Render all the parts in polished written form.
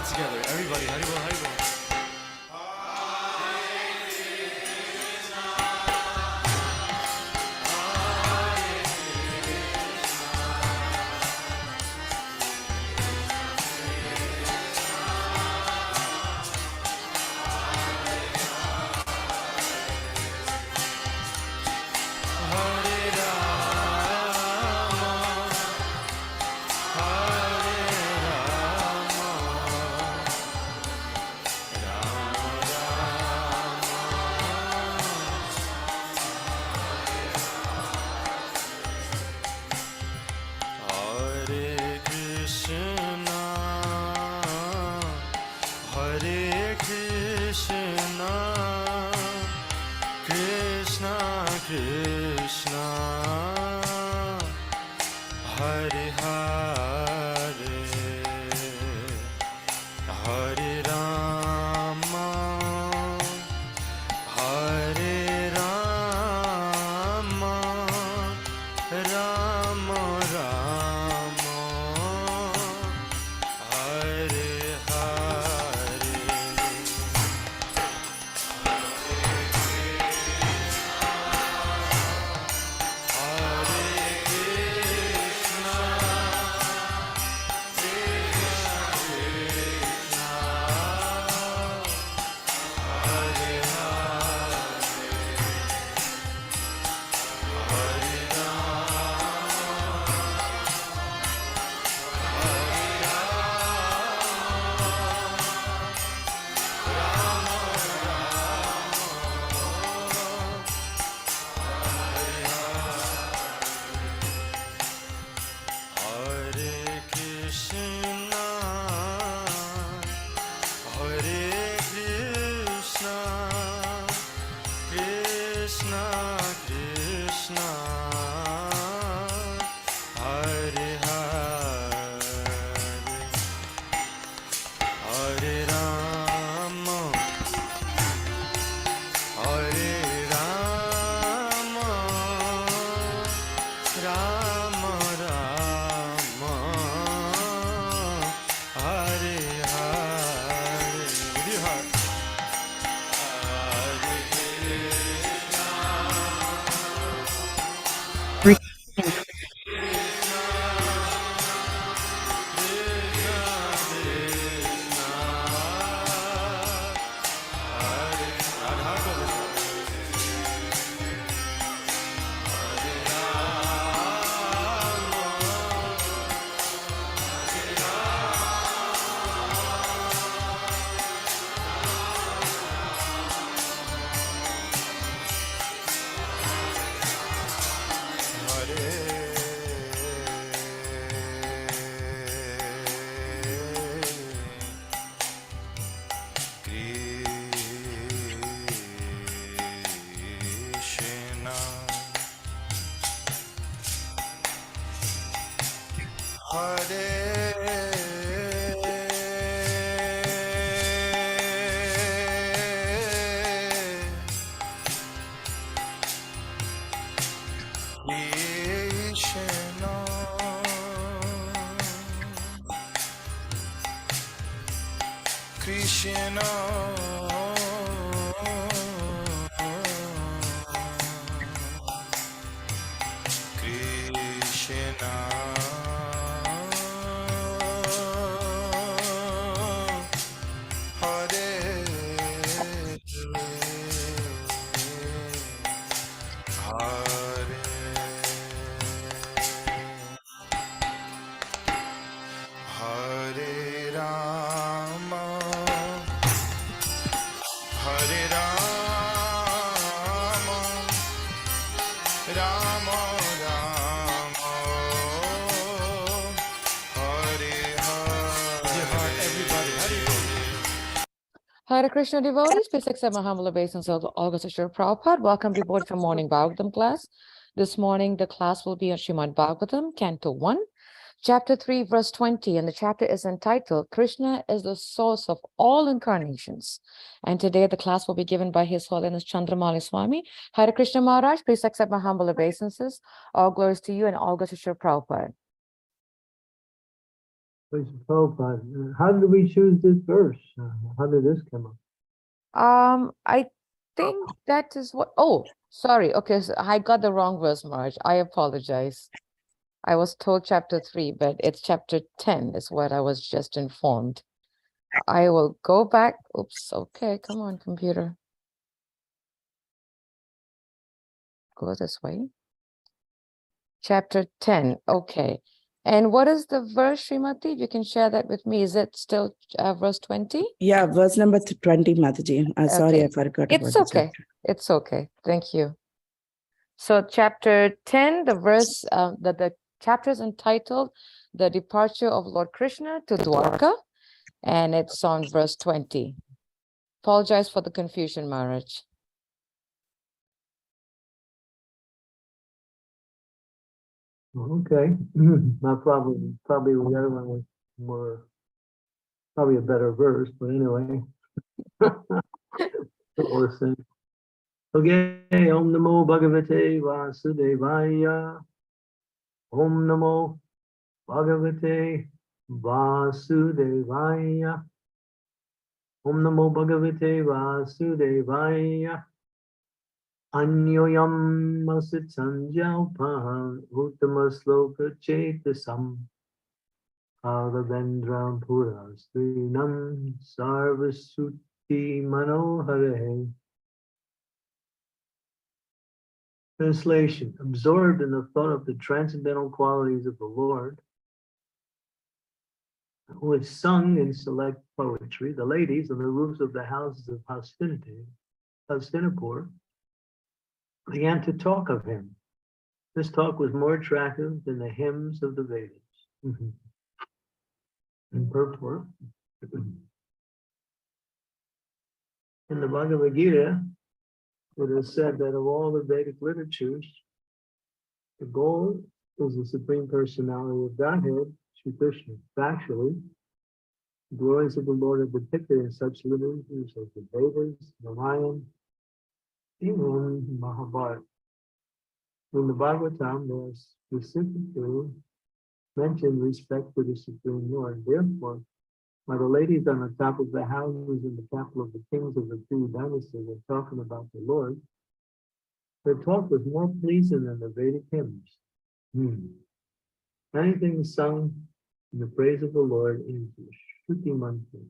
together. Everybody, Haribol, Haribol. Hare Krishna devotees, please accept my humble obeisance of August Ashur Prabhupada. Welcome to board from morning Bhagavatam class. This morning, the class will be on Srimad Bhagavatam, Canto 1, Chapter 3, verse 20, and the chapter is entitled, Krishna is the source of all incarnations. And today, the class will be given by His Holiness Candramauli Swami. Hare Krishna Maharaj, please accept my humble obeisances. All glories to you and all glories to Shri Prabhupada. Prabhupada, how did we choose this verse? How did this come up? I think that is what, oh, sorry. Okay, so I got the wrong verse, Maharaj. I apologize. I was told chapter 3, but it's chapter 10 is what I was just informed. I will go back. Oops, okay, come on, computer. Go this way. Chapter 10, okay. And what is the verse, Srimati? You can share that with me. Is it still verse 20? Yeah, verse number 20, Mataji. Sorry, Okay. I forgot It's about the okay. chapter. It's okay. Thank you. So chapter 10, the verse, the chapter is entitled The Departure of Lord Krishna to Dwarka, and it's on verse 20. Apologize for the confusion, Maharaj. Okay, not probably the other one was more, probably a better verse, but anyway. Or sing. Okay, Om Namo Bhagavate Vasudevaya. Om Namo Bhagavate Vasudevaya. Om Namo Bhagavate Vasudevaya. Anyoyam Masit Sanjalpan Uttama Sloka Chetasam Aravendram Pura Srinam Sarvasuti Manohare. Translation: absorbed in the thought of the transcendental qualities of the Lord, who is sung in select poetry, the ladies on the roofs of the houses of Hastinapur began to talk of him. This talk was more attractive than the hymns of the Vedas. In purport, in the Bhagavad Gita, it is said that of all the Vedic literatures, the goal is the Supreme Personality of Godhead, Sri Krishna. Factually, the glories of the Lord are depicted in such literatures as the Vedas, Ramayana, and Mahabharata. In the Bhagavatam, there is specifically mentioned respect to the Supreme Lord. Therefore, while the ladies on the top of the houses in the capital of the kings of the three dynasties were talking about the Lord, their talk was more pleasing than the Vedic hymns. Anything sung in the praise of the Lord is Shruti Mantra.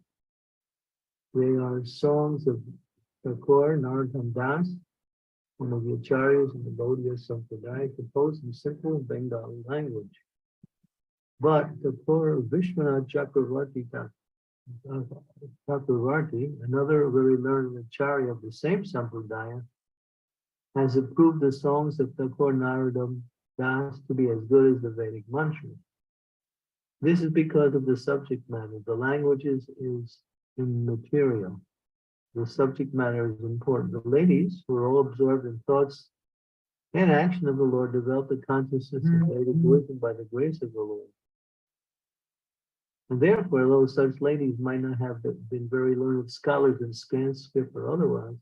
They are songs of Thakur, Narottama Das, one of the acharyas in the Gaudiya Sampradaya, composed in simple Bengali language. But Thakur Vishwanath Chakravarti, another very learned acharya of the same Sampradaya, has approved the songs of Thakur Narottama Das to be as good as the Vedic mantra. This is because of the subject matter. The languages is immaterial. The subject matter is important. The ladies, who are all absorbed in thoughts and action of the Lord, develop the consciousness of Vedic wisdom by the grace of the Lord. And therefore, though such ladies might not have been very learned scholars in Sanskrit or otherwise,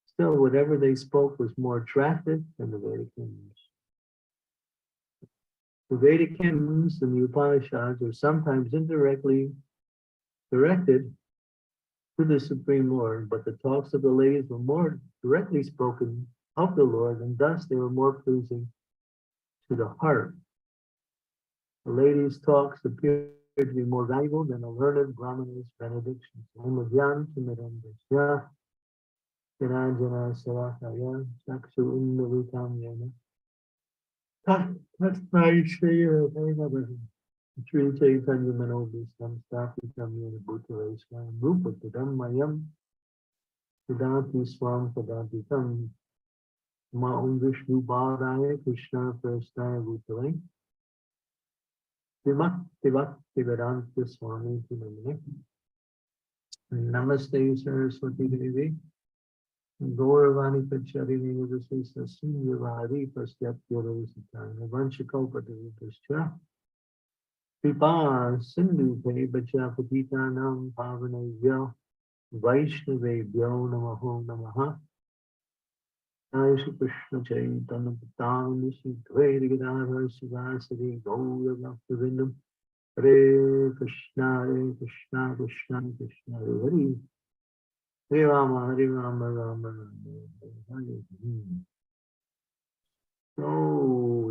still whatever they spoke was more attractive than the Vedic hymns. The Vedic hymns and the Upanishads are sometimes indirectly directed to the Supreme Lord, but the talks of the ladies were more directly spoken of the Lord, and thus they were more pleasing to the heart. The ladies' talks appear to be more valuable than a learned Brahmana's benedictions. Sri Chaitanya Manobhistam Sthapitam Yena Bhutale Swam Rupa Tadam Mayam Siddhanti Swam Padantitam Ma Om Vishnu Padaya Krishna Prasthaya Bhutale Vimakti Bhakti Vedanta Swami Tinamane Namaste Saraswati Devi Gauravani Pacharini Nivasisa Sunyavari Pastyapya Rositana Vanchakopatavipascha Kripa Sindhu Bacha Patitanam Pavanavya Vaishnavebhyo Namaho Namaha Jai Shri Krishna Chaitanya Patan Shri Dvaita Gadadhar Sivasari Gaura Bhaktivinoda Hare Krishna, Krishna Krishna, Hare Hare. Hare Rama, Rama Rama, Hare Hare. So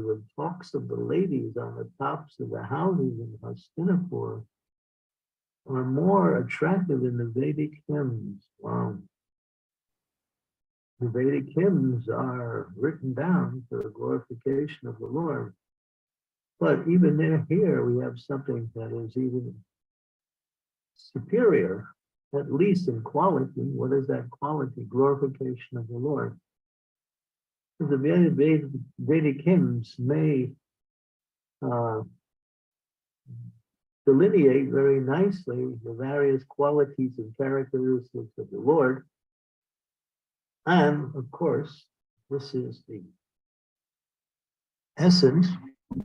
the talks of the ladies on the tops of the houses in Hastinapur are more attractive than the Vedic hymns. Wow. The Vedic hymns are written down for the glorification of the Lord. But even here we have something that is even superior, at least in quality. What is that quality? Glorification of the Lord. The Vedic hymns may delineate very nicely the various qualities and characteristics of the Lord. And of course, this is the essence.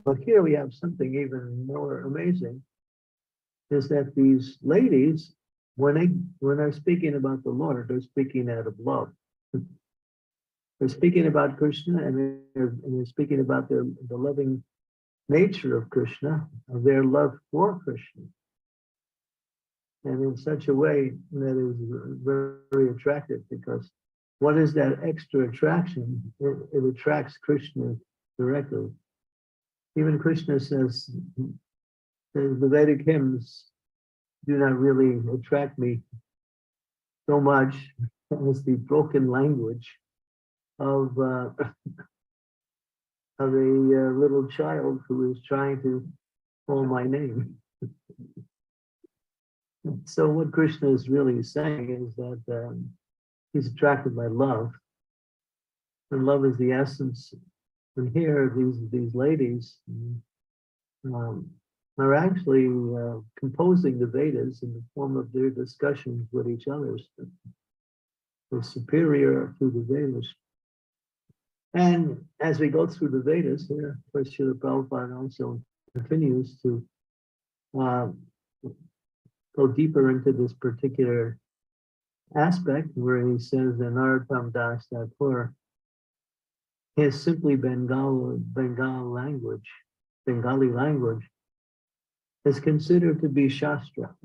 But here we have something even more amazing, is that these ladies, when they're speaking about the Lord, they're speaking out of love. They're speaking about Krishna, and they're speaking about the loving nature of Krishna, of their love for Krishna. And in such a way that is very, very attractive, because what is that extra attraction? It attracts Krishna directly. Even Krishna says, the Vedic hymns do not really attract me so much as the broken language of a little child who is trying to call my name. So what Krishna is really saying is that he's attracted by love, and love is the essence. And here, these ladies are actually composing the Vedas in the form of their discussions with each other. They're superior to the Vedas. And as we go through the Vedas here, Srila Prabhupada also continues to go deeper into this particular aspect, where he says in Narottam Das Thakur, his simply Bengali language is considered to be Shastra.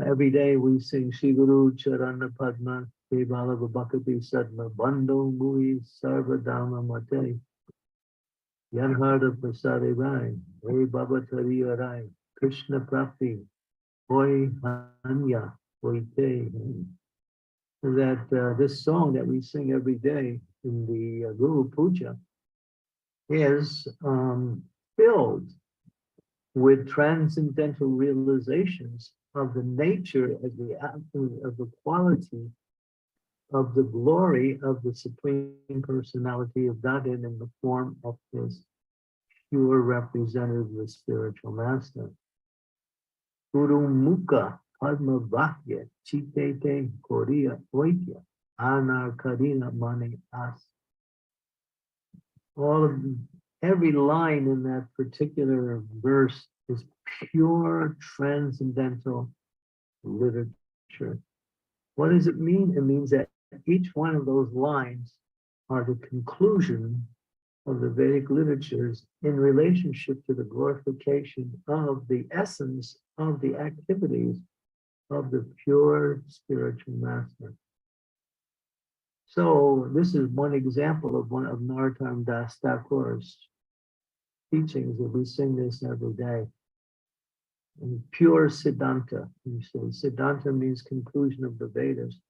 Every day we sing Shri Guru Charana Padma Kevala Bhakati Sadma Bando Mui Sarva Dhamma Mate Yanharda Prasade Rai Hey Baba Tariya Rai Krishna Prapti Hoi Hanya Hoite. That this song that we sing every day in the Guru Puja is filled with transcendental realizations of the nature of the quality of the glory of the Supreme Personality of Godhead in the form of His pure representative, the spiritual master. Guru Mukha Padma Vakya Chitete Korea Oikya Anar Karina Mane As. Every line in that particular verse is pure transcendental literature. What does it mean? It means that each one of those lines are the conclusion of the Vedic literatures in relationship to the glorification of the essence of the activities of the pure spiritual master. So this is one example of one of Narottam Das Thakur's teachings, that we sing this every day. And pure Siddhanta, you say. Siddhanta means conclusion of the Vedas.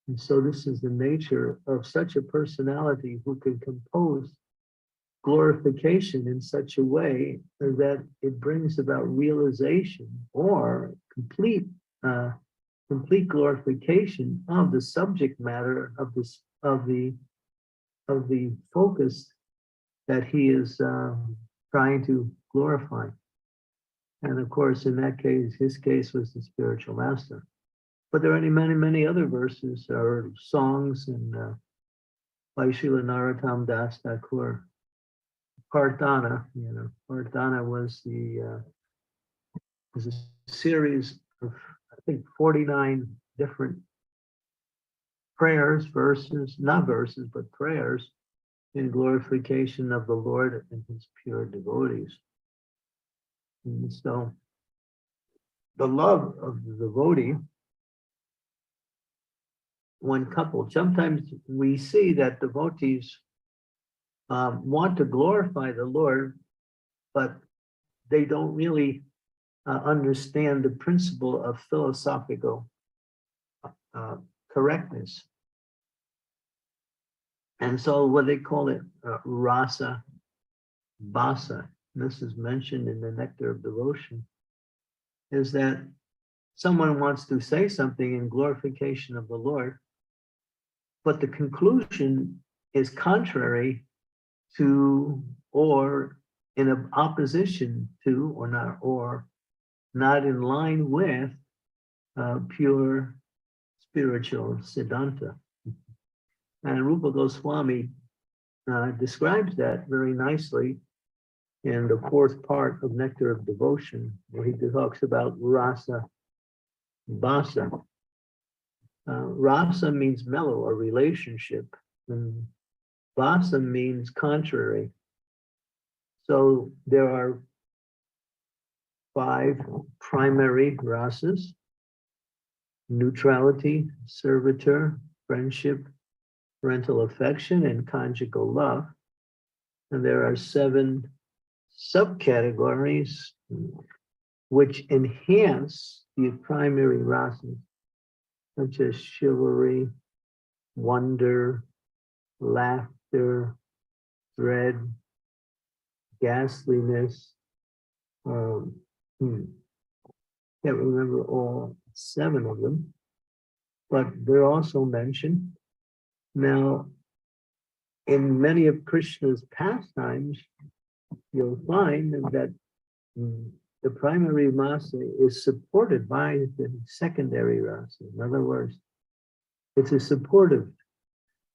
And so this is the nature of such a personality who can compose glorification in such a way that it brings about realization or complete glorification of the subject matter of the focus that he is trying to glorify. And of course, in that case, his case was the spiritual master. But there are many other verses or songs by Srila Narottam Das Thakur. Partana, Partana was a series of, I think, 49 different prayers, not verses, but prayers in glorification of the Lord and his pure devotees. And so the love of the devotee, when coupled, sometimes we see that devotees want to glorify the Lord, but they don't really understand the principle of philosophical correctness. And so what they call it, rasa basa, this is mentioned in the Nectar of Devotion, is that someone wants to say something in glorification of the Lord, but the conclusion is contrary to or in opposition to or not in line with pure spiritual siddhanta. And Rupa Goswami describes that very nicely in the fourth part of Nectar of Devotion, where he talks about rasa basa. Rasa means mellow or relationship, and basa means contrary. So there are 5 primary rasas: neutrality, servitor, friendship, parental affection, and conjugal love. And there are 7 subcategories which enhance the primary rasas, such as chivalry, wonder, laughter, dread, ghastliness. Can't remember all 7 of them, but they're also mentioned. Now, in many of Krishna's pastimes, you'll find that the primary rasa is supported by the secondary rasa. In other words, it's a supportive.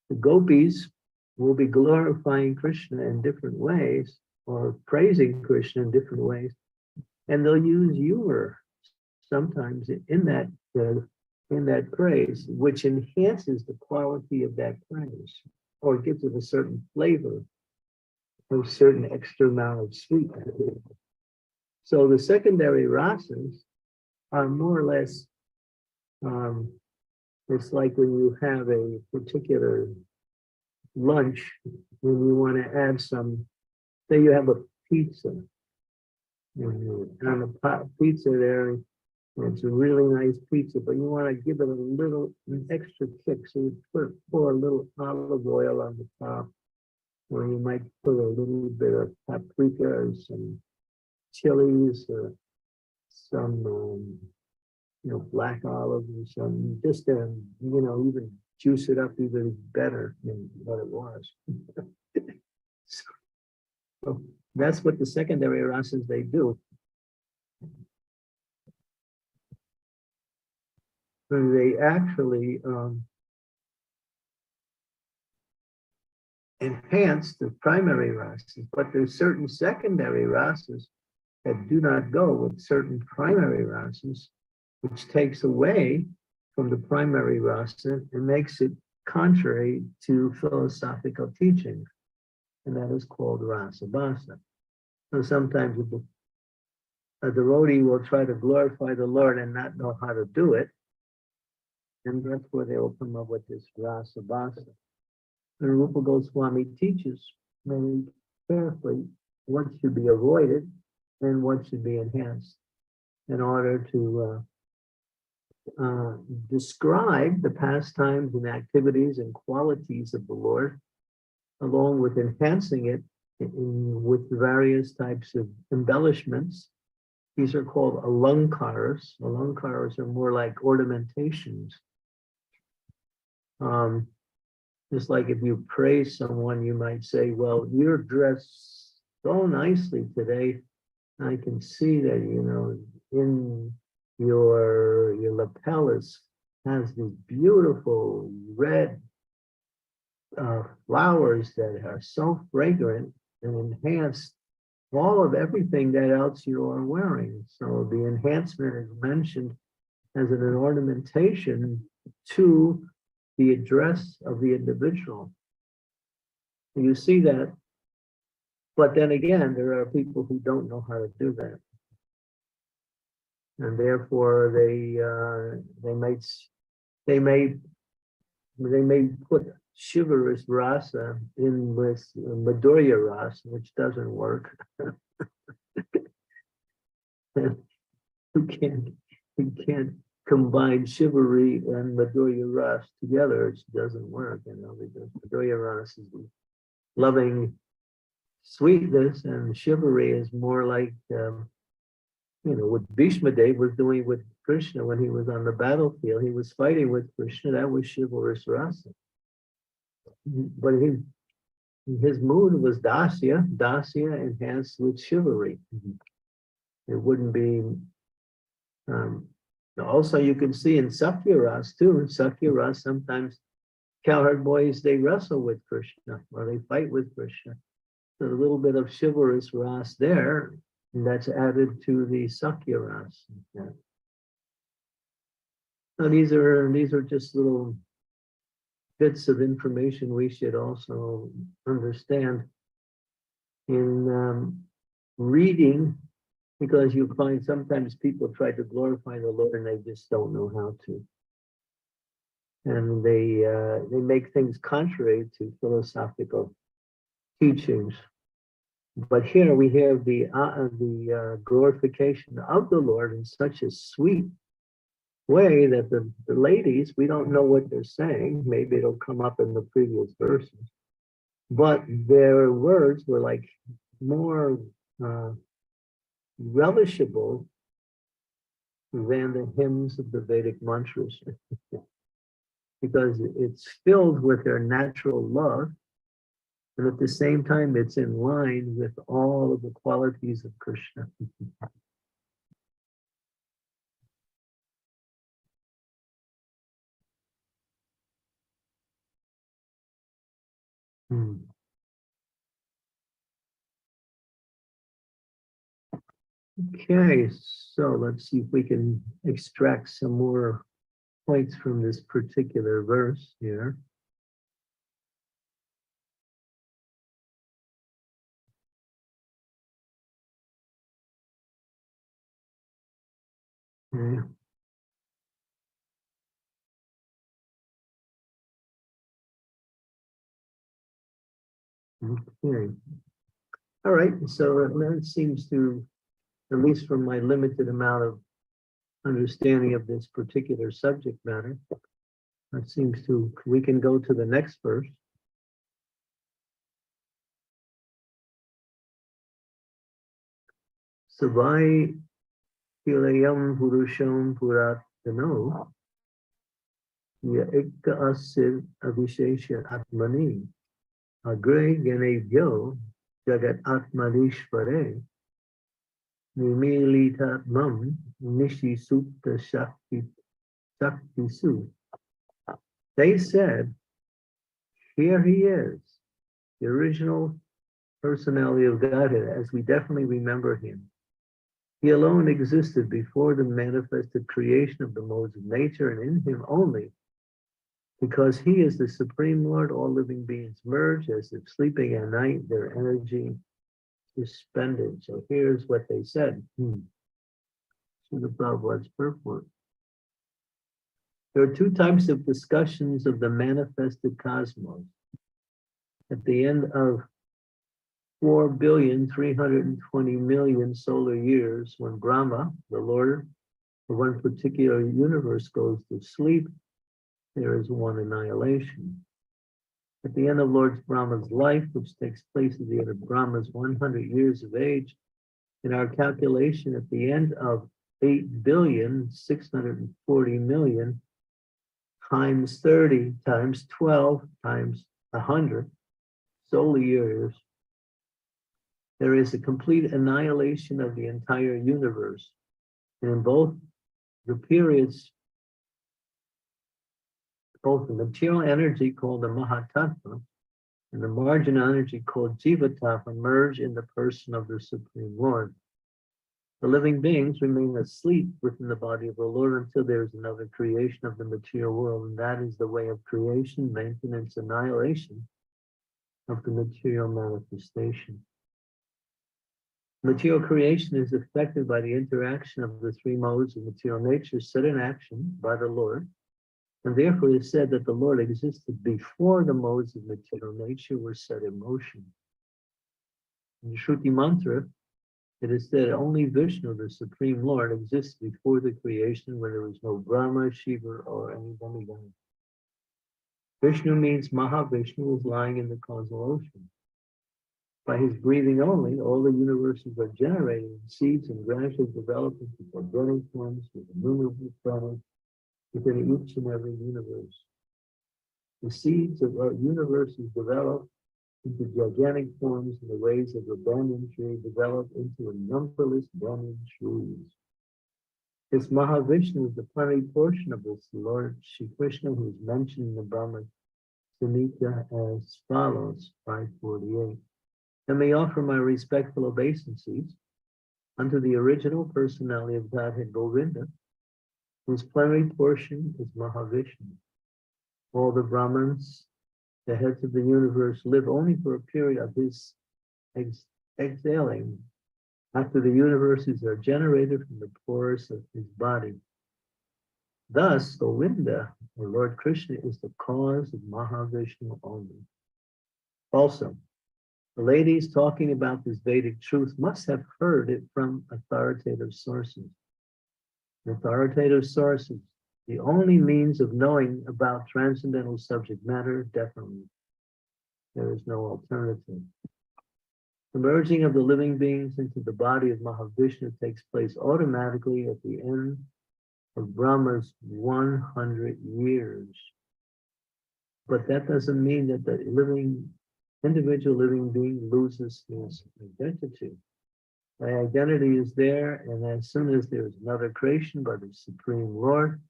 The gopis will be glorifying Krishna in different ways or praising Krishna in different ways, and they'll use humor sometimes in that praise, which enhances the quality of that praise or gives it a certain flavor, a certain extra amount of sweetness. So the secondary rasas are more or less, it's like when you have a particular lunch, when you want to add some, say you have a pizza, and on the pot pizza there, it's a really nice pizza, but you want to give it an extra kick, so you pour a little olive oil on the top, or you might put a little bit of paprika or some chilies or some black olives or some, just even juice it up even better than what it was. So that's what the secondary rasas they do. And they actually enhance the primary rasas, but there's certain secondary rasas that do not go with certain primary rasas, which takes away from the primary rasa and makes it contrary to philosophical teaching. And that is called rasa basa. So sometimes a devotee will try to glorify the Lord and not know how to do it. And that's where they will come up with this rasa basa. And Rupa Goswami teaches very carefully what should be avoided and what should be enhanced in order to describe the pastimes and activities and qualities of the Lord, along with enhancing it with various types of embellishments. These are called alankaras. Alankaras are more like ornamentations. Just like if you praise someone, you might say, well, you're dressed so nicely today. I can see that, in your lapel has these beautiful red flowers that are so fragrant and enhance all of everything that else you are wearing. So the enhancement is mentioned as an ornamentation to the address of the individual. You see that, but then again, there are people who don't know how to do that. and therefore they may put chivalrous rasa in with Madhurya rasa, which doesn't work. You can't combine chivalry and Madhurya rasa together. It doesn't work, because Madhurya rasa is loving sweetness, and chivalry is more like what Bhishma Dev was doing with Krishna when he was on the battlefield. He was fighting with Krishna. That was chivalrous rasa. But his mood was dasya enhanced with chivalry. It wouldn't be. Also, you can see in Sakya Ras too. Sakya Ras, sometimes cowherd boys, they wrestle with Krishna or they fight with Krishna. So a little bit of chivalrous Ras there, and that's added to the Sakya Ras. Yeah. Now these are just little bits of information we should also understand in reading, because you find sometimes people try to glorify the Lord and they just don't know how to. And they make things contrary to philosophical teachings. But here we have the glorification of the Lord in such a sweet way that the ladies, we don't know what they're saying. Maybe it'll come up in the previous verses. But their words were like more relishable than the hymns of the Vedic mantras, because it's filled with their natural love, and at the same time it's in line with all of the qualities of Krishna. Okay, so let's see if we can extract some more points from this particular verse here. Okay. Okay. All right, so that seems to, at least from my limited amount of understanding of this particular subject matter, that seems to, we can go to the next verse. Savai Kilayam Purusham Puratano Ya Ekka Asir Avishesha Atmani Agre Ganebhyo Jagat Atmanishvare Nimilitatmam Nishi Sutta Shakti Su. They said, here he is, the original personality of Godhead, as we definitely remember him. He alone existed before the manifested creation of the modes of nature, and in him only, because he is the Supreme Lord, all living beings merge as if sleeping at night, their energy suspended. So here's what they said. To the Prabhupada's purport. There are two types of discussions of the manifested cosmos. At the end of 4,320,000,000 solar years, when Brahma, the Lord of one particular universe, goes to sleep, there is one annihilation. At the end of Lord Brahma's life, which takes place at the end of Brahma's 100 years of age, in our calculation, at the end of 8,640,000,000 times 30 times 12 times 100 solar years, there is a complete annihilation of the entire universe. And in both the periods, both the material energy called the Mahatattva and the marginal energy called Jivatattva merge in the person of the Supreme Lord. The living beings remain asleep within the body of the Lord until there is another creation of the material world, and that is the way of creation, maintenance, annihilation of the material manifestation. Material creation is affected by the interaction of the three modes of material nature set in action by the Lord. And therefore it is said that the Lord existed before the modes of material nature were set in motion. In the Shruti mantra, it is said only Vishnu, the Supreme Lord, exists before the creation when there was no Brahma, Shiva, or any demigod. Vishnu means Mahavishnu was lying in the causal ocean. By his breathing only, all the universes are generated in seeds and gradually develop into organic forms with innumerable planets within each and every universe. The seeds of our universes develop into gigantic forms in the ways of a banyan tree develop into a numberless banyan trees. This Mahavishnu is the plenary portion of this Lord Shri Krishna, who is mentioned in the Brahma Samhita as follows, 548. Let me offer my respectful obeisances unto the original personality of Godhead Govinda, whose plenary portion is Mahavishnu. All the Brahmins, the heads of the universe, live only for a period of his exhaling after the universes are generated from the pores of his body. Thus, Govinda, or Lord Krishna, is the cause of Mahavishnu only. Also, the ladies talking about this Vedic truth must have heard it from authoritative sources. Authoritative sources, the only means of knowing about transcendental subject matter, definitely. There is no alternative. The merging of the living beings into the body of Mahavishnu takes place automatically at the end of Brahma's 100 years. But that doesn't mean that the individual living being loses his identity. My identity is there, and as soon as there is another creation by the Supreme Lord,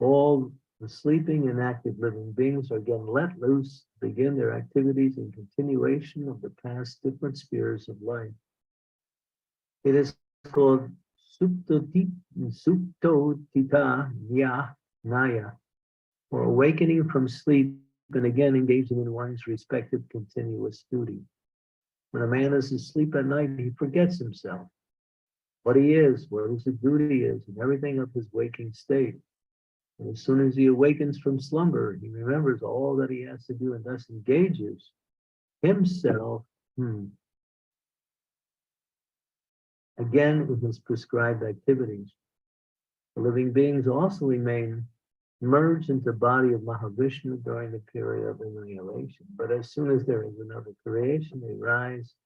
all the sleeping and active living beings are again let loose, begin their activities in continuation of the past different spheres of life. It is called Suptotita Naya, or awakening from sleep and again engaging in one's respective continuous duty. When a man is asleep at night, he forgets himself, what he is, what his duty is, and everything of his waking state. And as soon as he awakens from slumber, he remembers all that he has to do and thus engages himself again in his prescribed activities. The living beings also remain merged into the body of Mahavishnu during the period of annihilation. But as soon as there is another creation, they rise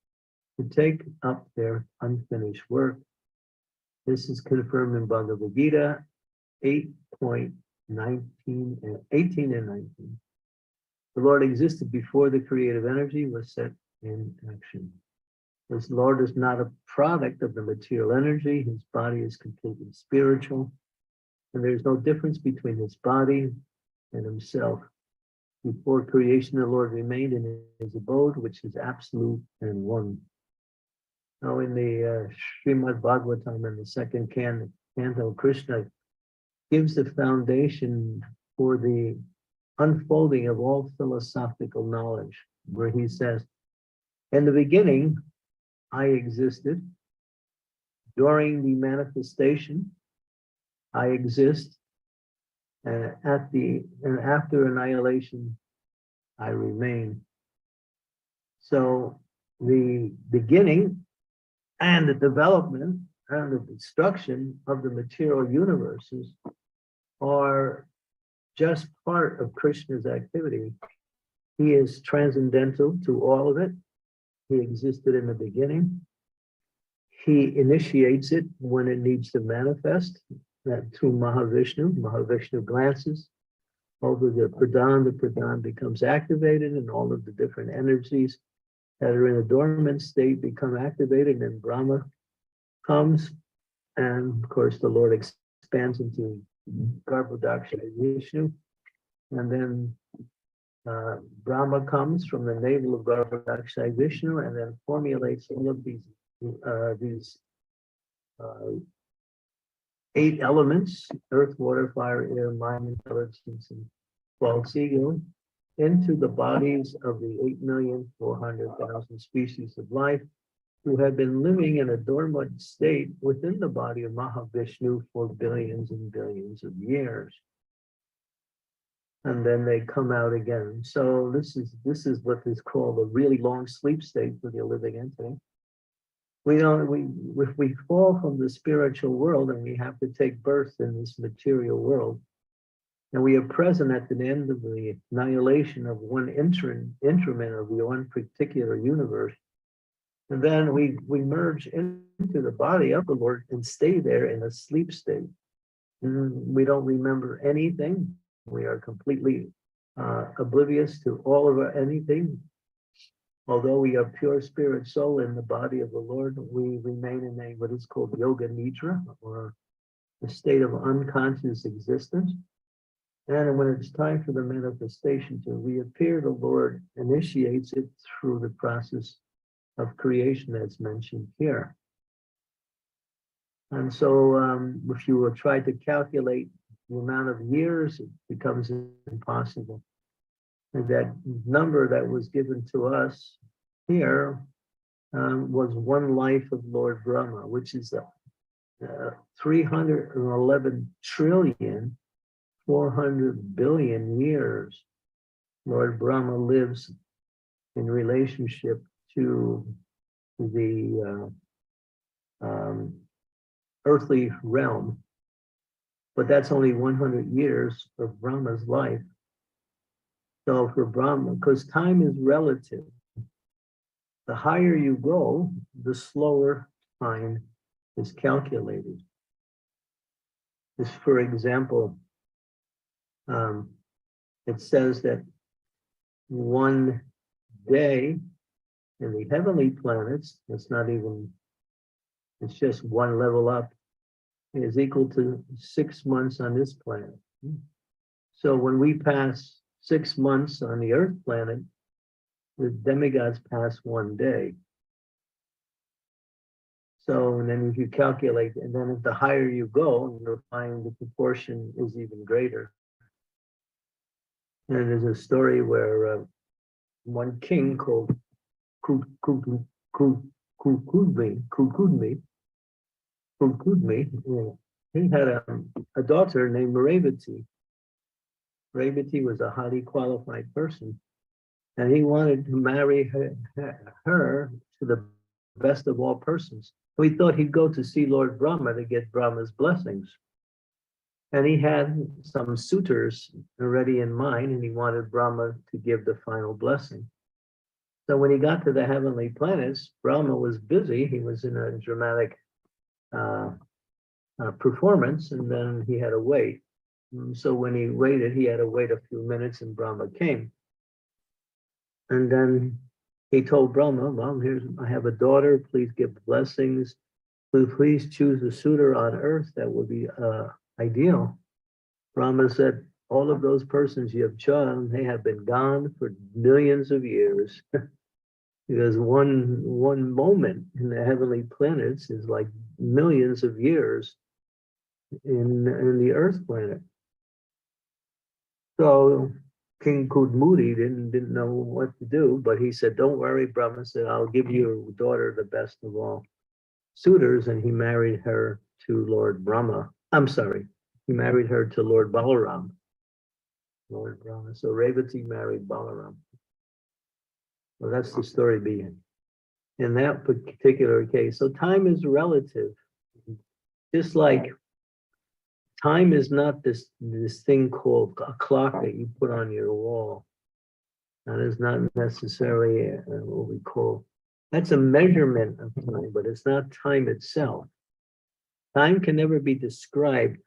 to take up their unfinished work. This is confirmed in Bhagavad Gita 8.19 and 18 and 19. The Lord existed before the creative energy was set in action. This Lord is not a product of the material energy. His body is completely spiritual. And there's no difference between his body and himself. Before creation, the Lord remained in his abode, which is absolute and one. Now in the Srimad Bhagavatam, in the second canto, Krishna gives the foundation for the unfolding of all philosophical knowledge, where he says, in the beginning, I existed. During the manifestation, I exist, and after annihilation, I remain. So the beginning and the development and the destruction of the material universes are just part of Krishna's activity. He is transcendental to all of it. He existed in the beginning. He initiates it when it needs to manifest. That through Mahavishnu glances over the pradhan becomes activated, and all of the different energies that are in a dormant state become activated, and Brahma comes, and of course the Lord expands into Garbhodaksha Vishnu, and then Brahma comes from the navel of Garbhodaksha Vishnu, and then formulates all of these 8 elements: earth, water, fire, air, mind, intelligence, and false ego, into the bodies of the 8,400,000 species of life, who have been living in a dormant state within the body of Mahavishnu for billions and billions of years. And then they come out again. So this is what is called a really long sleep state for the living entity. If we fall from the spiritual world and we have to take birth in this material world, and we are present at the end of the annihilation of one instrument of the one particular universe, and then we merge into the body of the Lord and stay there in a sleep state. And we don't remember anything. We are completely oblivious to all of anything. Although we are pure spirit soul in the body of the Lord, we remain in what is called yoga nidra, or a state of unconscious existence. And when it's time for the manifestation to reappear, the Lord initiates it through the process of creation that's mentioned here. And so if you will try to calculate the amount of years, it becomes impossible. And that number that was given to us here was one life of Lord Brahma, which is 311 trillion 400 billion years. Lord Brahma lives in relationship to the earthly realm, but that's only 100 years of Brahma's life. So for Brahma, because time is relative, the higher you go, the slower time is calculated. Just for example, it says that one day in the heavenly planets, it's just one level up, is equal to 6 months on this planet. So when we pass 6 months on the Earth planet, the demigods pass one day. So, and then if you calculate, and then if the higher you go, you'll find the proportion is even greater. And there's a story where one king called Kukudmi, he had a daughter named Revati. Revati was a highly qualified person, and he wanted to marry her to the best of all persons. So he thought he'd go to see Lord Brahma to get Brahma's blessings. And he had some suitors already in mind, and he wanted Brahma to give the final blessing. So when he got to the heavenly planets, Brahma was busy. He was in a dramatic performance, and then he had to wait. So when he waited, he had to wait a few minutes, and Brahma came. And then he told Brahma, well, I have a daughter, please give blessings. Please choose a suitor on earth that would be ideal. Brahma said, all of those persons you have chosen, they have been gone for millions of years. Because one moment in the heavenly planets is like millions of years in the Earth planet. So King Kudmudi didn't know what to do, but he said, don't worry. Brahma said, I'll give your daughter the best of all suitors, and he married her to Lord Brahma. I'm sorry, he married her to Lord Balaram. Lord Brahma. So Revati married Balaram. Well, that's the story being in that particular case. So time is relative. Just like time is not this thing called a clock that you put on your wall. That is not necessarily what we call, that's a measurement of time, but it's not time itself. Time can never be described.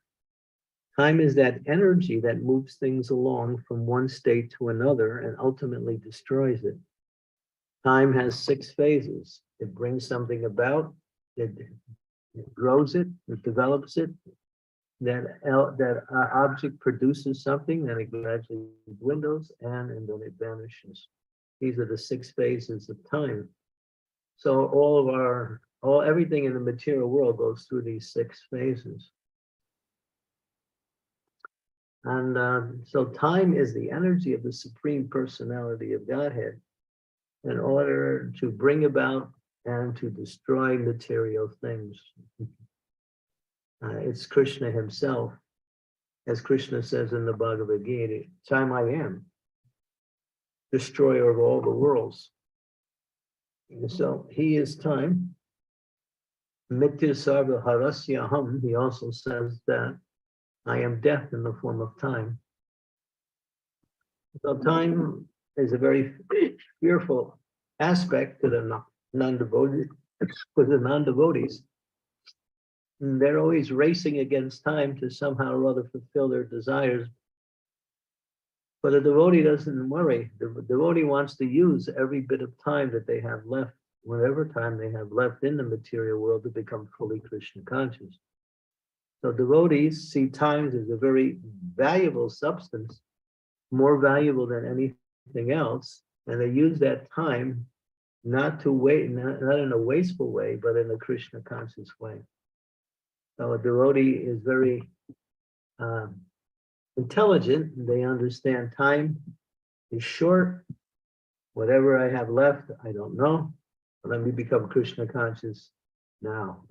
Time is that energy that moves things along from one state to another and ultimately destroys it. Time has 6 phases. It brings something about, it grows it, it develops it, that object produces something, then it gradually dwindles, and then it vanishes. These are the 6 phases of time. So everything in the material world goes through these 6 phases. And so time is the energy of the Supreme Personality of Godhead in order to bring about and to destroy material things. It's Krishna himself, as Krishna says in the Bhagavad Gita, time I am, destroyer of all the worlds. And so he is time. Mrityu sarva harasya ham, he also says that I am death in the form of time. So time is a very fearful aspect to the non-devotees, for the non-devotees. They're always racing against time to somehow or other fulfill their desires. But a devotee doesn't worry. The devotee wants to use every bit of time that they have left, whatever time they have left in the material world, to become fully Krishna conscious. So devotees see time as a very valuable substance, more valuable than anything else, and they use that time not to wait, not in a wasteful way, but in a Krishna conscious way. So a devotee is very intelligent. They understand time is short. Whatever I have left, I don't know. Let me become Krishna conscious now.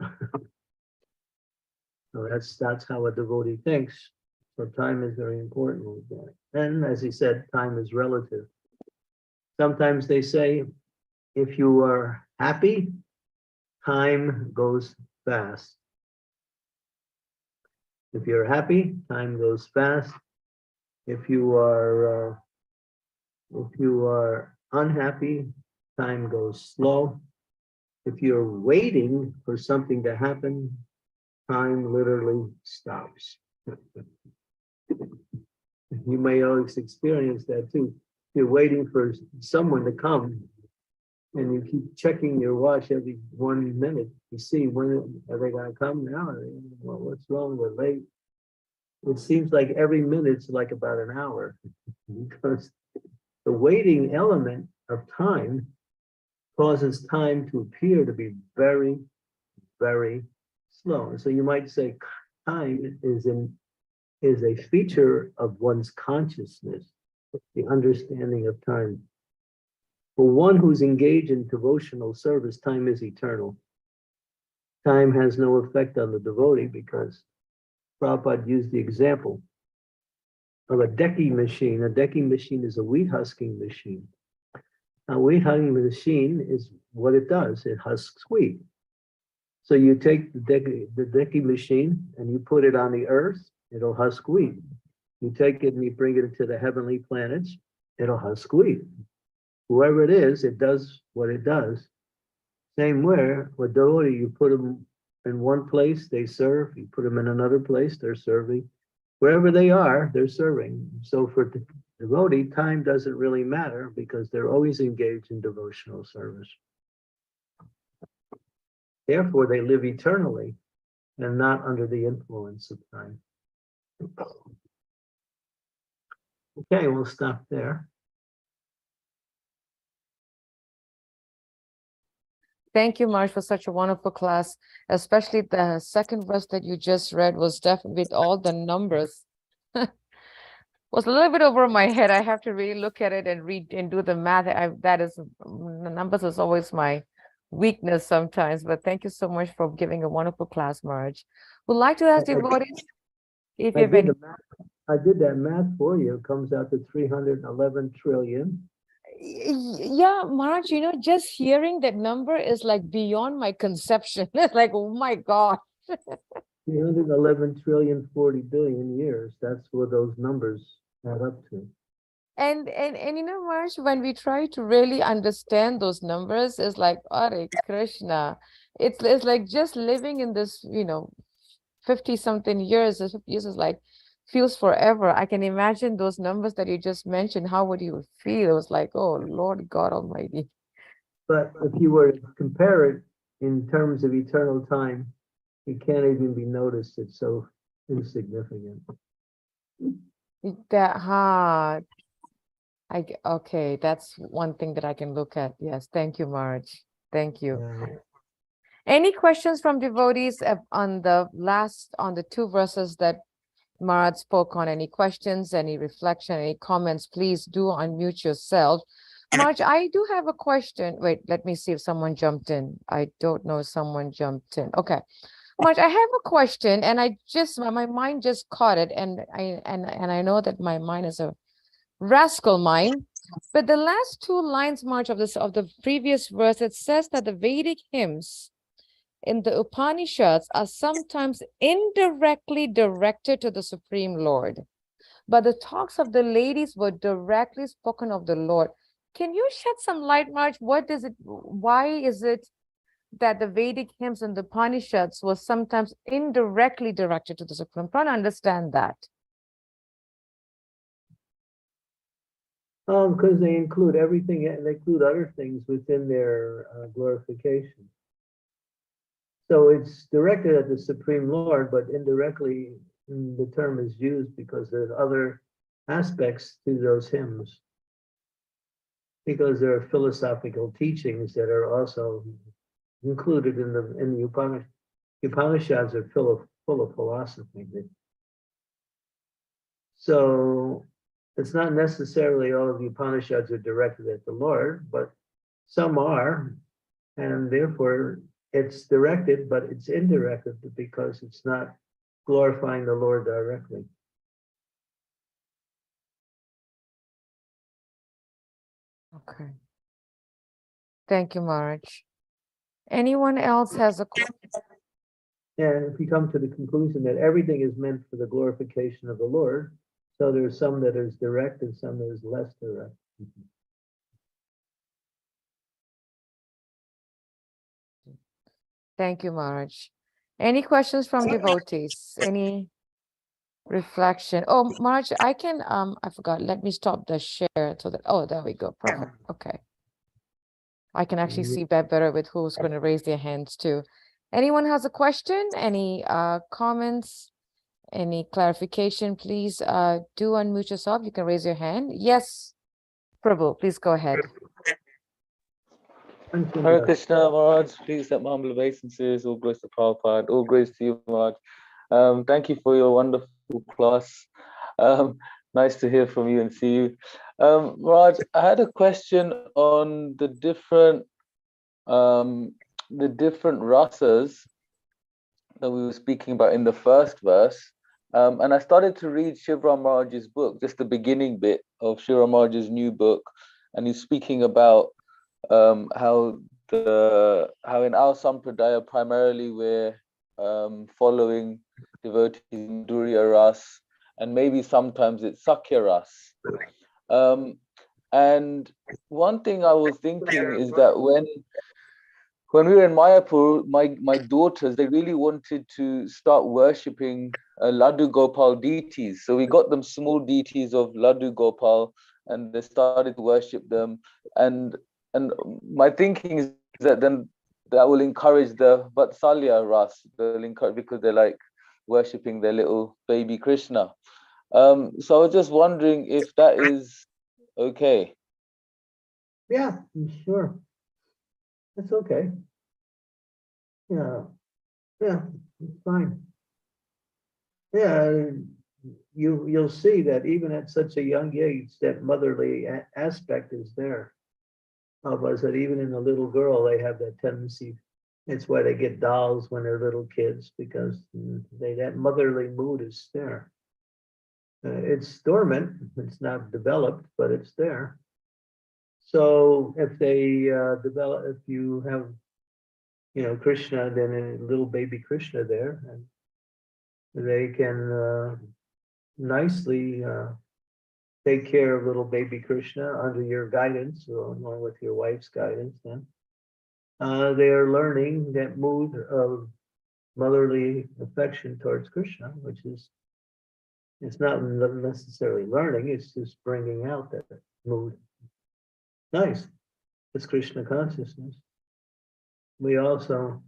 So that's how a devotee thinks. So time is very important with that. And as he said, time is relative. Sometimes they say, if you are happy, time goes fast. If you're happy, time goes fast. If you are unhappy, time goes slow. If you're waiting for something to happen, time literally stops. You may always experience that too. You're waiting for someone to come, and you keep checking your watch every 1 minute to see when are they going to come now? Well, what's wrong? They're late. It seems like every minute's like about an hour, because the waiting element of time causes time to appear to be very, very slow. So you might say time is a feature of one's consciousness, the understanding of time. For one who's engaged in devotional service, time is eternal. Time has no effect on the devotee, because Prabhupada used the example of a decking machine. A decking machine is a wheat husking machine. A wheat husking machine is what it does. It husks wheat. So you take the decking machine and you put it on the earth, it'll husk wheat. You take it and you bring it to the heavenly planets, it'll husk wheat. Whoever it is, it does what it does. Same way, with devotee, you put them in one place, they serve. You put them in another place, they're serving. Wherever they are, they're serving. So for the devotee, time doesn't really matter, because they're always engaged in devotional service. Therefore, they live eternally and not under the influence of time. Okay, we'll stop there. Thank you, Maharaj, for such a wonderful class. Especially the second verse that you just read was definitely, with all the numbers, was a little bit over my head. I have to really look at it and read and do the math. The numbers is always my weakness sometimes. But thank you so much for giving a wonderful class, Maharaj. Would like to ask devotees if you have any. I did that math for you. It comes out to 311 trillion. Yeah, Maharaj, just hearing that number is like beyond my conception. It's like, oh my God. 311 trillion, 40 billion years. That's what those numbers add up to. And Maharaj, when we try to really understand those numbers, it's like, Hare Krishna. It's like just living in this, 50 something years, 50 years is like, feels forever. I can imagine those numbers that you just mentioned. How would you feel? It was like, oh, Lord God Almighty. But if you were to compare it in terms of eternal time, it can't even be noticed. It's so insignificant. Okay, that's one thing that I can look at. Yes, thank you, Maharaj. Thank you. Yeah. Any questions from devotees on the two verses that Maharaj spoke on? Any questions, any reflection, any comments? Please do unmute yourself. March, I do have a question. Wait, let me see if someone jumped in. I don't know if someone jumped in. Okay. March, I have a question, and I just my mind just caught it, and I know that my mind is a rascal mind. But the last two lines, March, of the previous verse, it says that the Vedic hymns in the Upanishads are sometimes indirectly directed to the Supreme Lord, but the talks of the ladies were directly spoken of the Lord. Can you shed some light, March? Why is it that the Vedic hymns and the Upanishads were sometimes indirectly directed to the Supreme? I'm trying to understand that. Because they include everything, and they include other things within their glorification. So it's directed at the Supreme Lord, but indirectly the term is used because there's other aspects to those hymns. Because there are philosophical teachings that are also included in the Upanishads. Upanishads are full of philosophy. So it's not necessarily all of the Upanishads are directed at the Lord, but some are, and therefore it's directed, but it's indirected because it's not glorifying the Lord directly. Okay. Thank you, Maharaj. Anyone else has a question? And if you come to the conclusion that everything is meant for the glorification of the Lord, so there's some that is direct and some that is less direct. Thank you, Maharaj. Any questions from devotees? Any reflection? Oh, Maharaj, I forgot. Let me stop the share so that, oh, there we go. Perfect. Okay. I can actually see that better with who's going to raise their hands too. Anyone has a question? Any comments? Any clarification? Please do unmute yourself. You can raise your hand. Yes, Prabhu, please go ahead. Hare Krishna, Maharaj. Please accept my humble obeisances. All grace to Prabhupada. All grace to you, Maharaj. Thank you for your wonderful class. Nice to hear from you and see you. Maharaj, I had a question on the different rasas that we were speaking about in the first verse. And I started to read Shivram Maharaj's book, just the beginning bit of Shivram Maharaj's new book. And he's speaking about how in our sampradaya primarily we're following devotees in Madhurya Ras, and maybe sometimes it's Sakya Ras. And one thing I was thinking is that when we were in Mayapur, my daughters, they really wanted to start worshipping Laddu Gopal deities. So we got them small deities of Laddu Gopal, and they started to worship them. And my thinking is that then that will encourage the Vatsalya Ras, they'll encourage, because they're like worshipping their little baby Krishna. So I was just wondering if that is okay. Yeah, sure. That's okay. Yeah, it's fine. Yeah, you'll see that even at such a young age, that motherly aspect is there. Of us, that even in a little girl, they have that tendency. It's why they get dolls when they're little kids, because that motherly mood is there. It's dormant, it's not developed, but it's there. So if they if you have, Krishna, then a little baby Krishna there, and they can nicely take care of little baby Krishna under your guidance, or along with your wife's guidance. Then they are learning that mood of motherly affection towards Krishna, which is, it's not necessarily learning, it's just bringing out that mood. Nice. It's Krishna consciousness. We also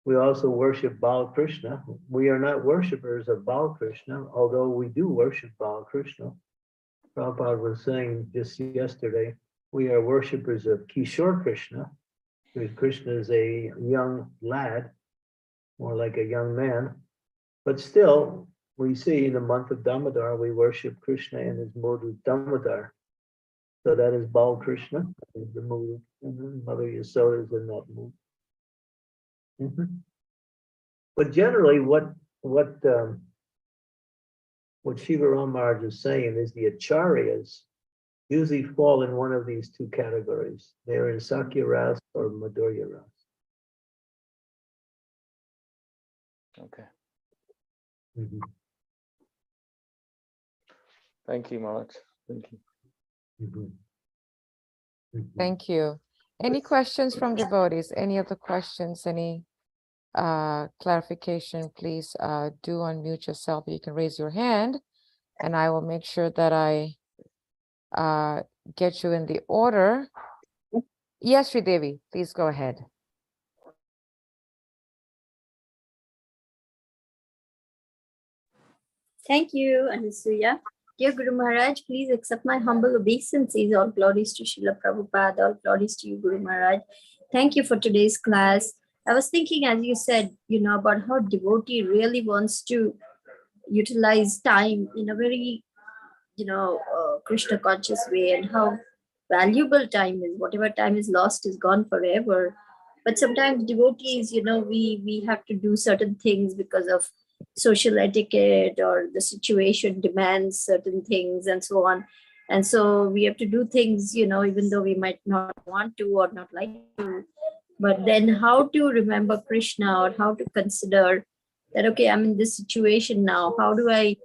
worship Bal Krishna. We are not worshippers of Bal Krishna, although we do worship Bal Krishna. Prabhupada was saying just yesterday, we are worshippers of Kishore Krishna, because Krishna is a young lad, more like a young man. But still, we see in the month of Damodar, we worship Krishna in his mode of Damodar. So that is Bal Krishna, is the mood. And then Mother Yasoda is in that mood. But generally, what Shiva Ram Maharaj is saying is the acharyas usually fall in one of these two categories. They're in Sakya Ras or Madhurya Ras. Okay. Mhm. Thank you, Maharaj. Thank you. Mhm. Mhm. Thank you. Any questions from devotees? Any other questions? Any clarification? Please do unmute yourself. You can raise your hand, and I will make sure that I get you in the order. Yes, Sridevi, please go ahead. Thank you, Anasuya. Dear Guru Maharaj, please accept my humble obeisances. All glories to Srila Prabhupada, all glories to you, Guru Maharaj. Thank you for today's class. I was thinking, as you said, about how devotee really wants to utilize time in a very, Krishna conscious way, and how valuable time is. Whatever time is lost is gone forever. But sometimes devotees, we have to do certain things because of social etiquette, or the situation demands certain things, and so on. And so we have to do things, even though we might not want to or not like to. But then how to remember Krishna, or how to consider that, okay, I'm in this situation now. How do I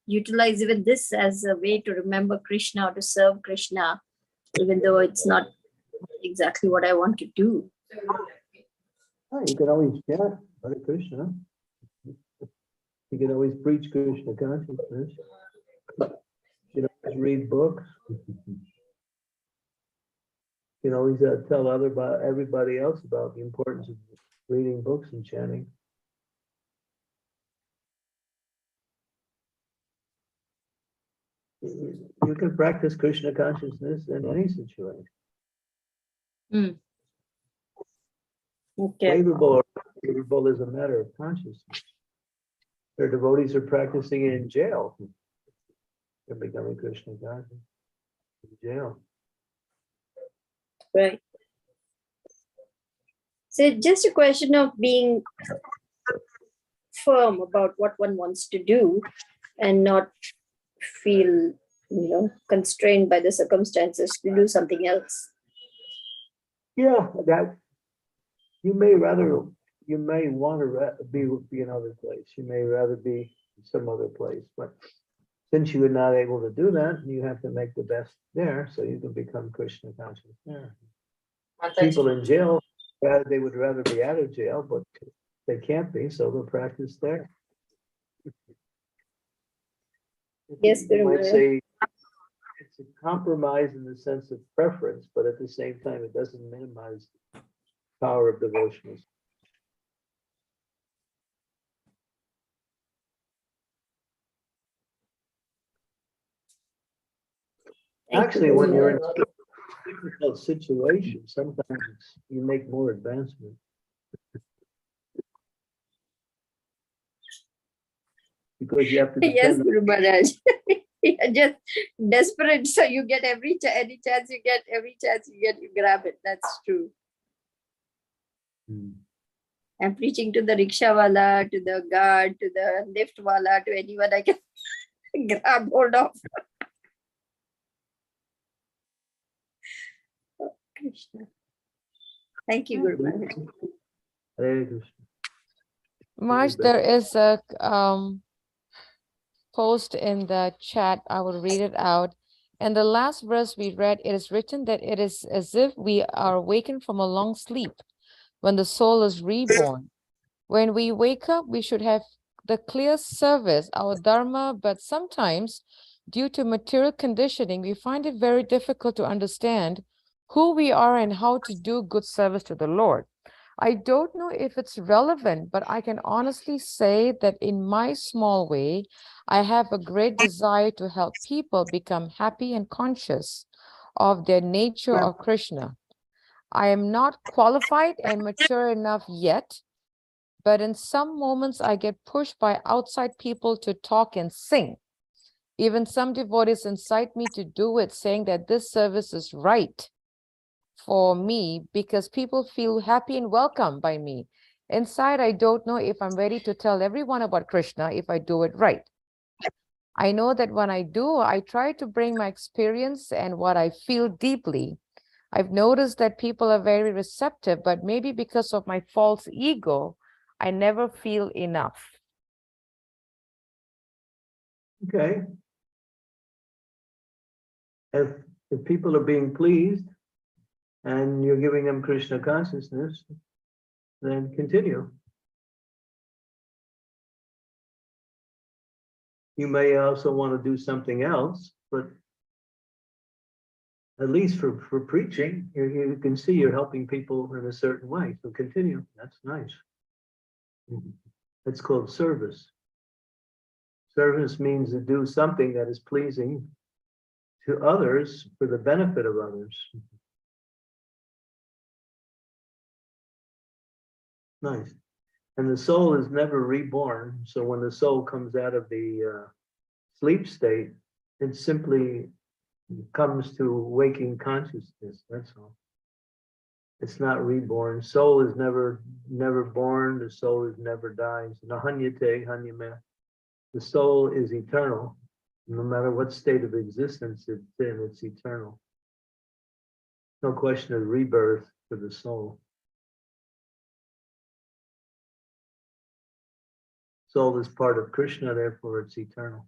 utilize even this as a way to remember Krishna or to serve Krishna, even though it's not exactly what I want to do? Oh, you can always chant Hare Krishna. You can always preach Krishna consciousness. You can always read books. You can always tell everybody else about the importance of reading books and chanting. You can practice Krishna consciousness in any situation. Okay. Favorable or unfavorable is a matter of consciousness. Their devotees are practicing in jail. They're becoming Krishna conscious in jail. Right. So just a question of being firm about what one wants to do, and not feel, constrained by the circumstances to do something else. Yeah, that you may want to be another place. You may rather be some other place, but since you are not able to do that, you have to make the best there, so you can become Krishna conscious there. People in jail, they would rather be out of jail, but they can't be, so they'll practice there. Yes, you might Guru. say it's a compromise in the sense of preference, but at the same time, it doesn't minimize the power of devotional. Actually, when you're in a difficult situation, sometimes you make more advancement. Because you have to Yes, depend. Guru Maharaj. You're just desperate, so you get any chance you get, you grab it. That's true. I'm preaching to the rickshaw wala, to the guard, to the lift wala, to anyone I can grab hold of. Oh, Krishna. Thank you, Guru Maharaj. Hare Krishna. Marge, there is a post in the chat. I will read it out. And the last verse we read, it is written that it is as if we are awakened from a long sleep when the soul is reborn. When we wake up, we should have the clear service, our dharma, but sometimes due to material conditioning, we find it very difficult to understand who we are and how to do good service to the Lord. I don't know if it's relevant, but I can honestly say that in my small way, I have a great desire to help people become happy and conscious of their nature of Krishna. I am not qualified and mature enough yet, but in some moments I get pushed by outside people to talk and sing. Even some devotees incite me to do it, saying that this service is right for me because people feel happy and welcome by me. Inside, I don't know if I'm ready to tell everyone about Krishna if I do it right. I know that when I do, I try to bring my experience and what I feel deeply. I've noticed that people are very receptive, but maybe because of my false ego, I never feel enough. Okay. If people are being pleased and you're giving them Krishna consciousness, then continue. You may also want to do something else, but at least for preaching, you can see you're helping people in a certain way. So continue. That's nice. It's called service. Service means to do something that is pleasing to others for the benefit of others. Nice. And the soul is never reborn. So when the soul comes out of the sleep state, it simply comes to waking consciousness. That's all. It's not reborn. Soul is never born. The soul is never dies. Nahanyate hanyame. The soul is eternal. No matter what state of existence it's in, it's eternal. No question of rebirth for the soul. Soul is part of Krishna, therefore it's eternal.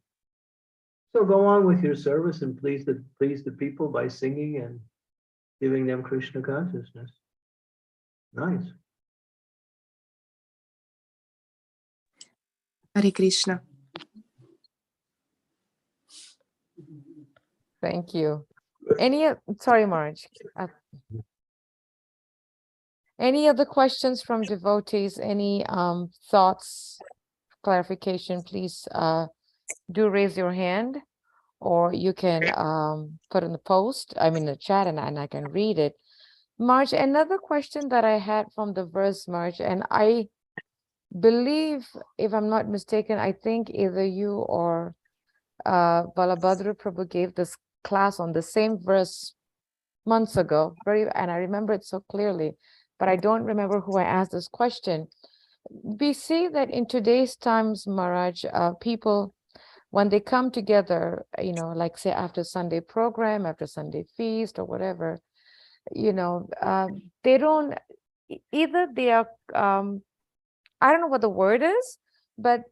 So go on with your service and please the people by singing and giving them Krishna consciousness. Nice. Hare Krishna. Thank you. Sorry, Maharaj. Any other questions from devotees? Any thoughts, clarification? Please do raise your hand, or you can put in the post, the chat, and I can read it. Maharaj, another question that I had from the verse, Maharaj, and I believe, if I'm not mistaken, I think either you or Balabhadra Prabhu gave this class on the same verse months ago, and I remember it so clearly, but I don't remember who I asked this question. We see that in today's times, Maharaj, people, when they come together, like say after Sunday program, after Sunday feast or whatever, they don't, either they are, I don't know what the word is, but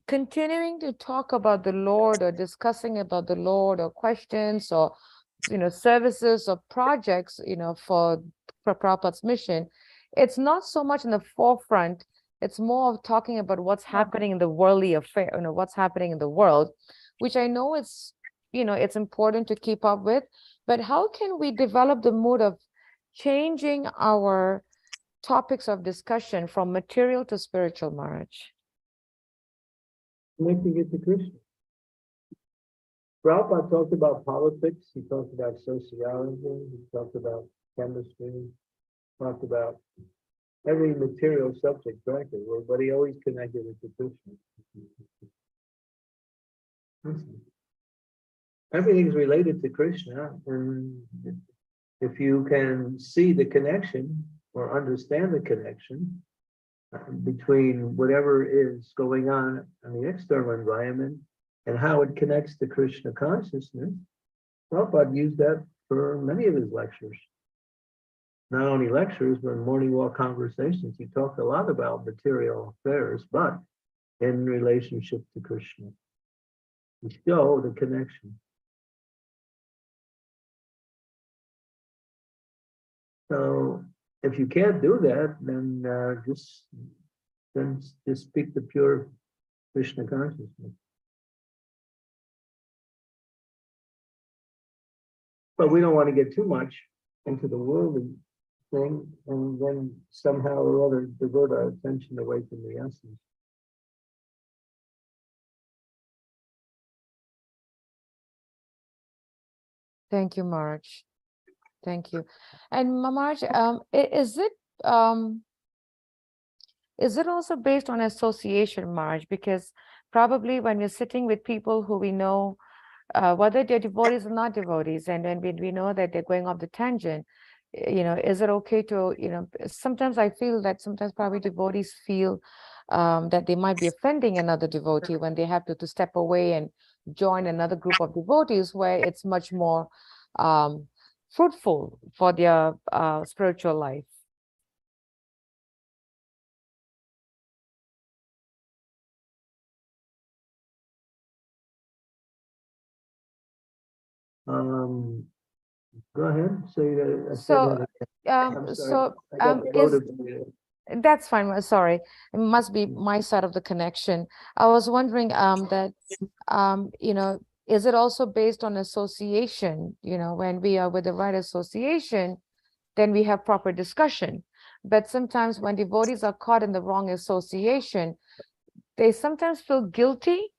continuing to talk about the Lord or discussing about the Lord or questions or, services or projects, for Prabhupada's mission, it's not so much in the forefront. It's more of talking about what's happening in the worldly affair, what's happening in the world, which I know it's, it's important to keep up with, but how can we develop the mood of changing our topics of discussion from material to spiritual, Maharaj? Connecting it to Krishna. Prabhupada talked about politics, he talked about sociology, he talked about chemistry, talked about every material subject practically, but he always connected it to Krishna. Everything's related to Krishna, and if you can see the connection or understand the connection between whatever is going on in the external environment and how it connects to Krishna consciousness, Prabhupada used that for many of his lectures. Not only lectures, but in morning walk conversations. He talked a lot about material affairs, but in relationship to Krishna, to show the connection. So if you can't do that, then just speak the pure Krishna consciousness. But we don't want to get too much into the worldly thing and then somehow or other divert our attention away from the essence. Thank you, Maharaj. Thank you. And Maharaj, is it also based on association, Maharaj? Because probably when we're sitting with people who we know whether they're devotees or not devotees. And when we know that they're going off the tangent, is it okay to, sometimes I feel that sometimes probably devotees feel that they might be offending another devotee when they have to step away and join another group of devotees where it's much more fruitful for their spiritual life. Go ahead. Say that. So, that's fine. Sorry, it must be my side of the connection. I was wondering that is it also based on association? When we are with the right association, then we have proper discussion. But sometimes when devotees are caught in the wrong association, they sometimes feel guilty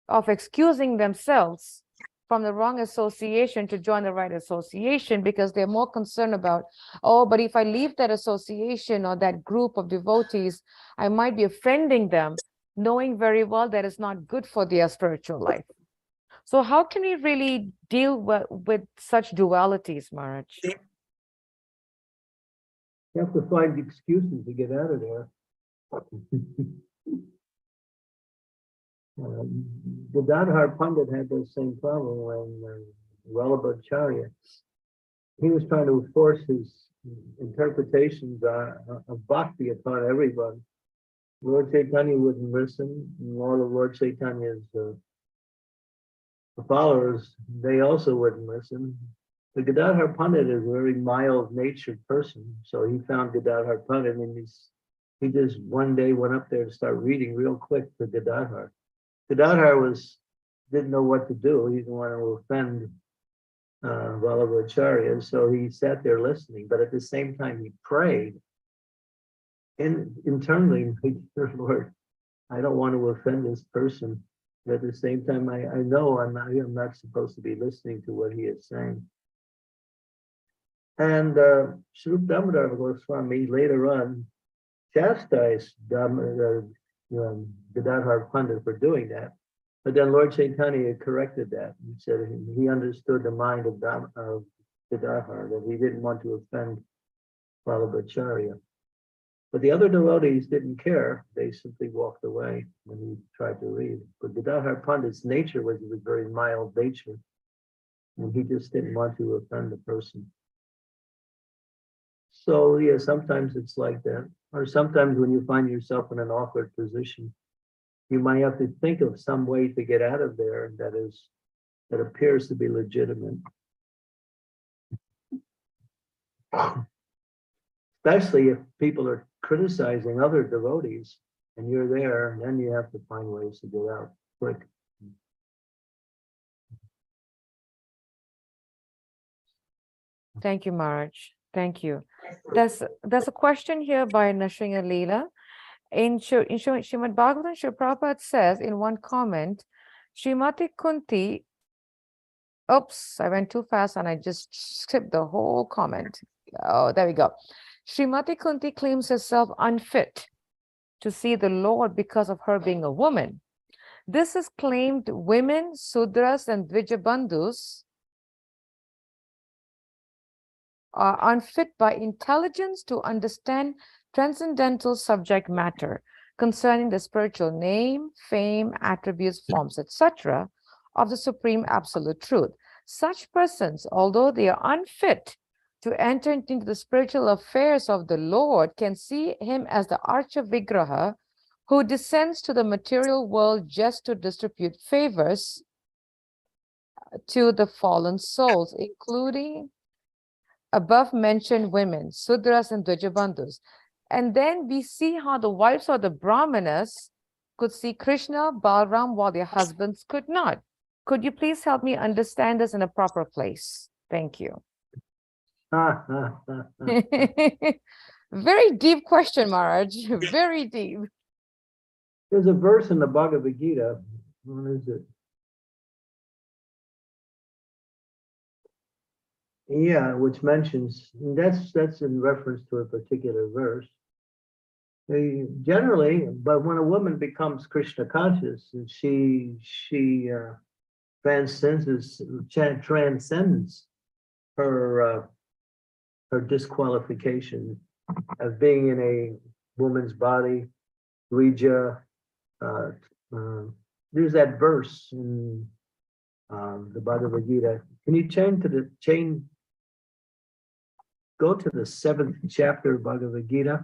of excusing themselves from the wrong association to join the right association, because they're more concerned about, oh, but if I leave that association or that group of devotees, I might be offending them, knowing very well that it's not good for their spiritual life. So how can we really deal with such dualities, Maharaj? You have to find excuses to get out of there. The Dadhar Pandit had the same problem when Vallabhacharya, he was trying to force his interpretations of bhakti upon everyone. Lord Chaitanya wouldn't listen, and all of Lord Chaitanya's followers, they also wouldn't listen. The Gadadhar Pandit is a very mild-natured person, so he found Gadadhar Pandit, and he just one day went up there to start reading real quick to Gadadhar. Gadadhar didn't know what to do. He didn't want to offend Vallabhacharya, so he sat there listening. But at the same time, he prayed internally, Lord, I don't want to offend this person. But at the same time, I know I'm not supposed to be listening to what he is saying. And Sri Damodar Goswami later on chastised Gadadhar Pandit for doing that. But then Lord Chaitanya corrected that. He said he understood the mind of Gadadhar, that he didn't want to offend Vallabhacharya. But the other devotees didn't care. They simply walked away when he tried to read. But Gadadhar Pandit's nature was a very mild nature, and he just didn't want to offend the person. So yeah, sometimes it's like that. Or sometimes when you find yourself in an awkward position, you might have to think of some way to get out of there that appears to be legitimate. Especially if people are criticizing other devotees and you're there, and then you have to find ways to get out quick. Thank you, Maharaj. Thank you. There's a question here by Nashringa Leela. In Srimad Bhagavatam, Srila Prabhupada says in one comment, Srimati Kunti, oops, I went too fast and I just skipped the whole comment. Oh, there we go. Srimati Kunti claims herself unfit to see the Lord because of her being a woman. This is claimed women, Sudras, and Dvijabandhus are unfit by intelligence to understand transcendental subject matter concerning the spiritual name, fame, attributes, forms, etc. of the Supreme Absolute Truth. Such persons, although they are unfit to enter into the spiritual affairs of the Lord, can see him as the Archa Vigraha who descends to the material world just to distribute favors to the fallen souls, including above mentioned women, Sudras and Dvijabandhus. And then we see how the wives of the Brahmanas could see Krishna, Balaram, while their husbands could not. Could you please help me understand this in a proper place? Thank you. Very deep question, Maharaj. Very deep. There's a verse in the Bhagavad Gita. What is it? Yeah, which mentions, that's in reference to a particular verse. Generally, but when a woman becomes Krishna conscious, and she transcends her her disqualification of being in a woman's body. Rija, there's that verse in the Bhagavad Gita. Can you go to the 7th chapter of Bhagavad Gita?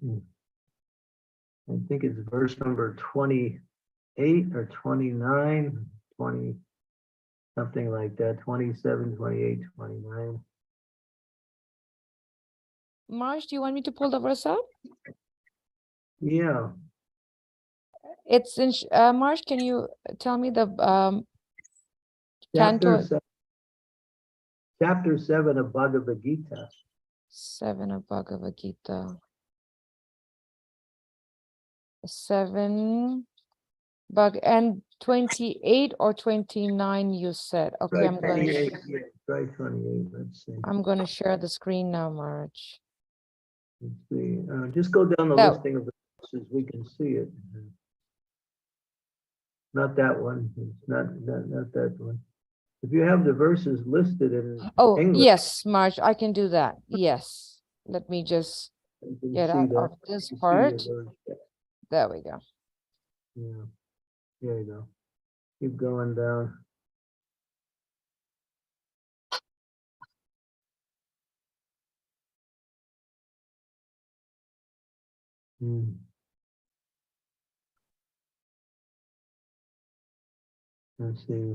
I think it's verse number 28 or 29, 20, something like that, 27, 28, 29. Marsh, do you want me to pull the verse out? Yeah, It's in, Marsh, can you tell me the chapter canto 7, chapter 7 of Bhagavad Gita. 7 of Bhagavad Gita? 7 and 28 or 29 you said. Okay, Try 28, yeah, try 28, let's see. I'm gonna share the screen now, Maharaj. Let's see. Just go down the No. listing of the verses, we can see it. Not that one, it's not that one. If you have the verses listed in Oh, English, yes, Marge, I can do that. Yes. Let me just you can get see out that. of this You see part. your verse. There we go. Yeah, there you go. Keep going down. Hmm. Let's see.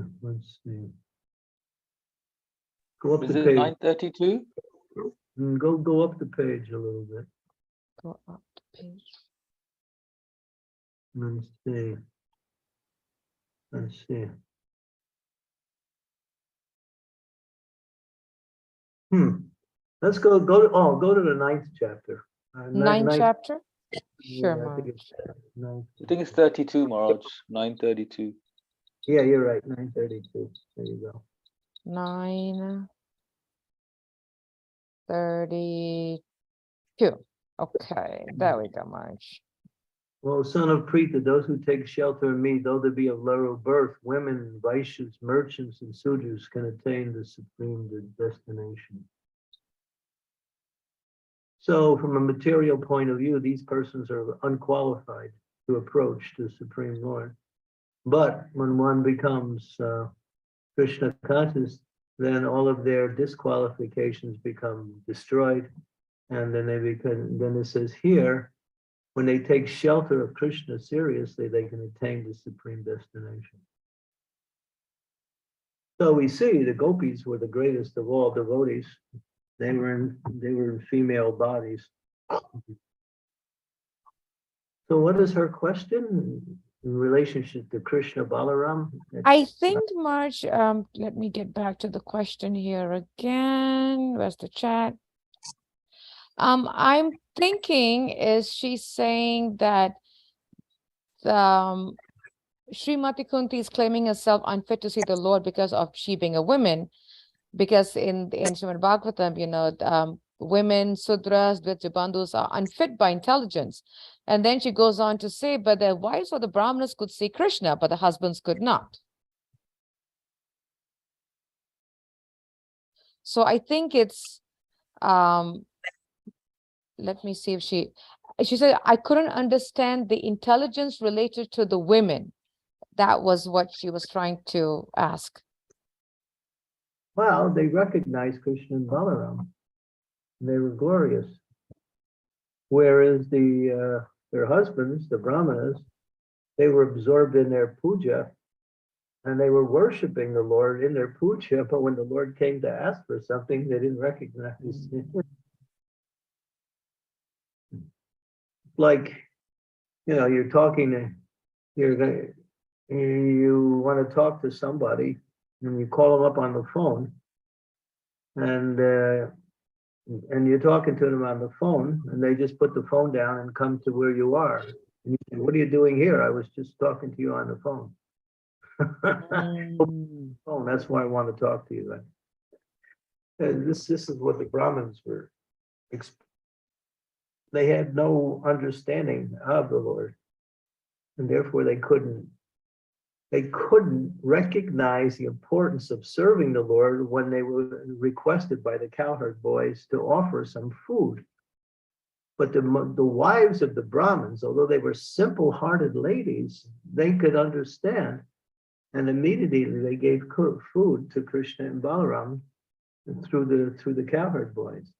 Go up Is the it page. 932? Go up the page a little bit. Go up the page. Let's see. Let's see. Let's go to the 9th chapter. Ninth chapter? Yeah, Sure, I think Maharaj. it's ninth. I think it's 32, Maharaj. 932. Yeah, you're right. 932. There you go. 9:32. Okay, there we go, Marge. Well, son of Preeta, those who take shelter in me, though they be of lower birth, women, Vaishyas, merchants, and Sudras can attain the supreme destination. So from a material point of view, these persons are unqualified to approach the Supreme Lord. But when one becomes Krishna conscious, then all of their disqualifications become destroyed. And then then it says here, when they take shelter of Krishna seriously, they can attain the supreme destination. So we see the gopis were the greatest of all devotees. They were in female bodies. So what is her question in relationship to Krishna Balaram? I think, Marge, let me get back to the question here again. Where's the chat? I'm thinking, is she saying that Srimati Kunti is claiming herself unfit to see the Lord because of she being a woman? Because in Srimad Bhagavatam, women, Sudras, Dvijabandhus are unfit by intelligence. And then she goes on to say, but the wives of the Brahmanas could see Krishna, but the husbands could not. So I think it's, let me see if she said, I couldn't understand the intelligence related to the women. That was what she was trying to ask. Well, they recognized Krishna and Balaram. They were glorious. Whereas their husbands, the Brahmanas, they were absorbed in their puja and they were worshiping the Lord in their puja, but when the Lord came to ask for something, they didn't recognize him. Like, you're talking to, you want to talk to somebody and you call them up on the phone and you're talking to them on the phone and they just put the phone down and come to where you are. And you say, what are you doing here? I was just talking to you on the phone. Oh, that's why I want to talk to you then. And this is what the Brahmins were. They had no understanding of the Lord. And therefore they couldn't they couldn't recognize the importance of serving the Lord when they were requested by the cowherd boys to offer some food. But the wives of the Brahmins, although they were simple-hearted ladies, they could understand. And immediately they gave food to Krishna and Balaram through the cowherd boys.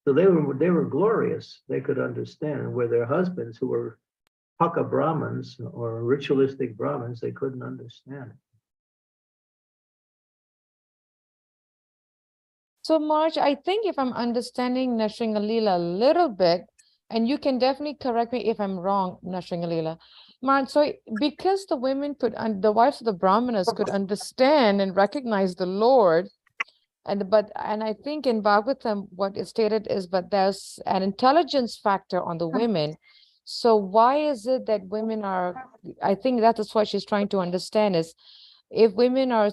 So they were glorious. They could understand, where their husbands, who were Paka Brahmins or ritualistic Brahmins, they couldn't understand. So, Marge, I think if I'm understanding Nrsingalila a little bit, and you can definitely correct me if I'm wrong, Nrsingalila. Marge, so because the women could, the wives of the Brahmanas could understand and recognize the Lord, and I think in Bhagavatam, what is stated is, but there's an intelligence factor on the women. So why is it that women are, I think that is what she's trying to understand is, if women are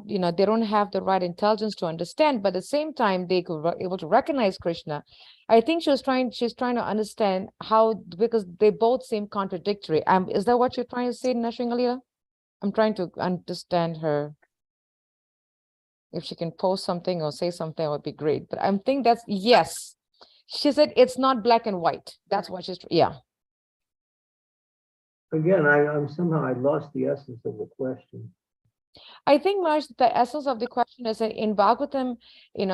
they don't have the right intelligence to understand, but at the same time they could able to recognize Krishna. I think she's trying to understand how, because they both seem contradictory. Is that what you're trying to say, Nrsingalila? I'm trying to understand her. If she can post something or say something, it would be great. But I think that's, yes. She said it's not black and white. That's what she's, yeah. Again, I lost the essence of the question. I think, Marsh, the essence of the question is that in Bhagavatam,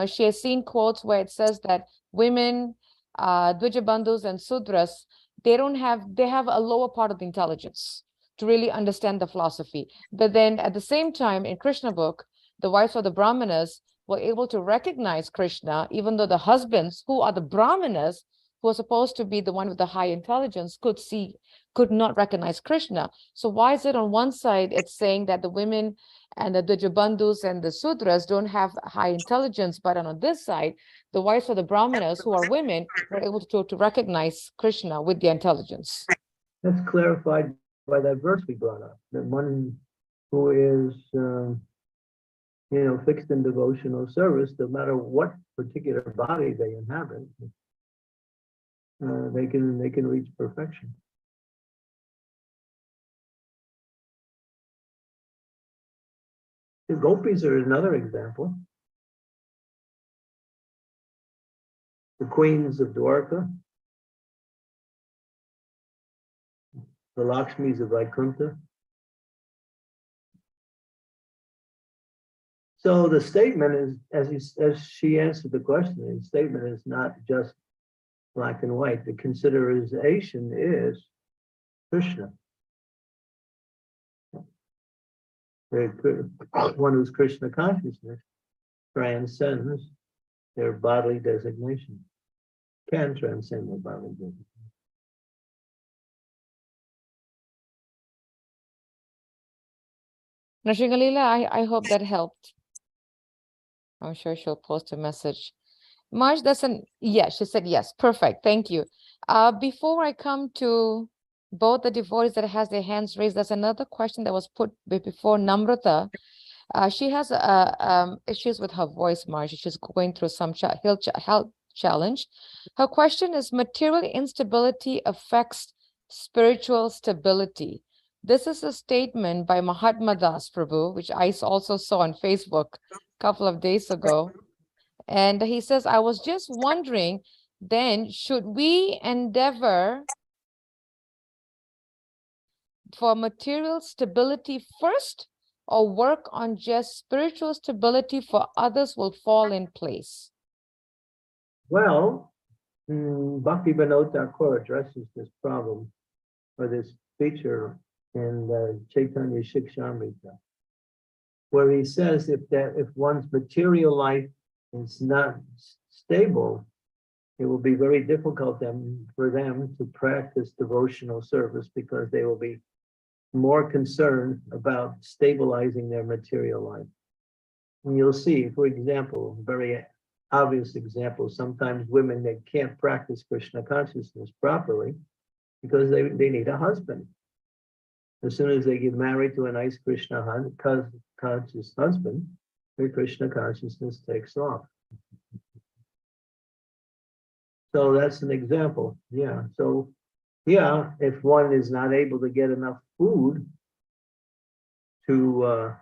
she has seen quotes where it says that women, Dvijabandhus and Sudras, they have a lower part of the intelligence to really understand the philosophy. But then at the same time, in Krishna book, the wives of the Brahmanas were able to recognize Krishna, even though the husbands, who are the Brahmanas, who are supposed to be the one with the high intelligence, could not recognize Krishna. So why is it on one side it's saying that the women and the Dvijabandhus and the Sudras don't have high intelligence, but on this side, the wives of the Brahmanas, who are women, were able to recognize Krishna with their intelligence? That's clarified by that verse we brought up, that one who is fixed in devotional service, no matter what particular body they inhabit, they can reach perfection. The gopis are another example. The queens of Dwarka, the Lakshmis of Vaikuntha. So the statement is, as she answered the question, the statement is not just black and white. The consideration is Krishna. One who's Krishna consciousness transcends their bodily designation, can transcend their bodily designation. Nrsingalila, I hope that helped. I'm sure she'll post a message. Marge, yes, she said yes. Perfect. Thank you. Before I come to both the devotees that has their hands raised, there's another question that was put before Namrata. She has issues with her voice, Marge. She's going through some health challenge. Her question is, material instability affects spiritual stability. This is a statement by Mahatma Das Prabhu, which I also saw on Facebook a couple of days ago. And he says, I was just wondering, then should we endeavor for material stability first, or work on just spiritual stability for others will fall in place? Well, Bhakti Vinod Thakur addresses this problem, or this feature, in Chaitanya Shikshamrita, where he says if one's material life is not stable, it will be very difficult for them to practice devotional service, because they will be more concerned about stabilizing their material life. And you'll see, for example, very obvious example, sometimes women, they can't practice Krishna consciousness properly because they need a husband. As soon as they get married to a nice Krishna conscious husband, their Krishna consciousness takes off. So that's an example. Yeah. So yeah, if one is not able to get enough food to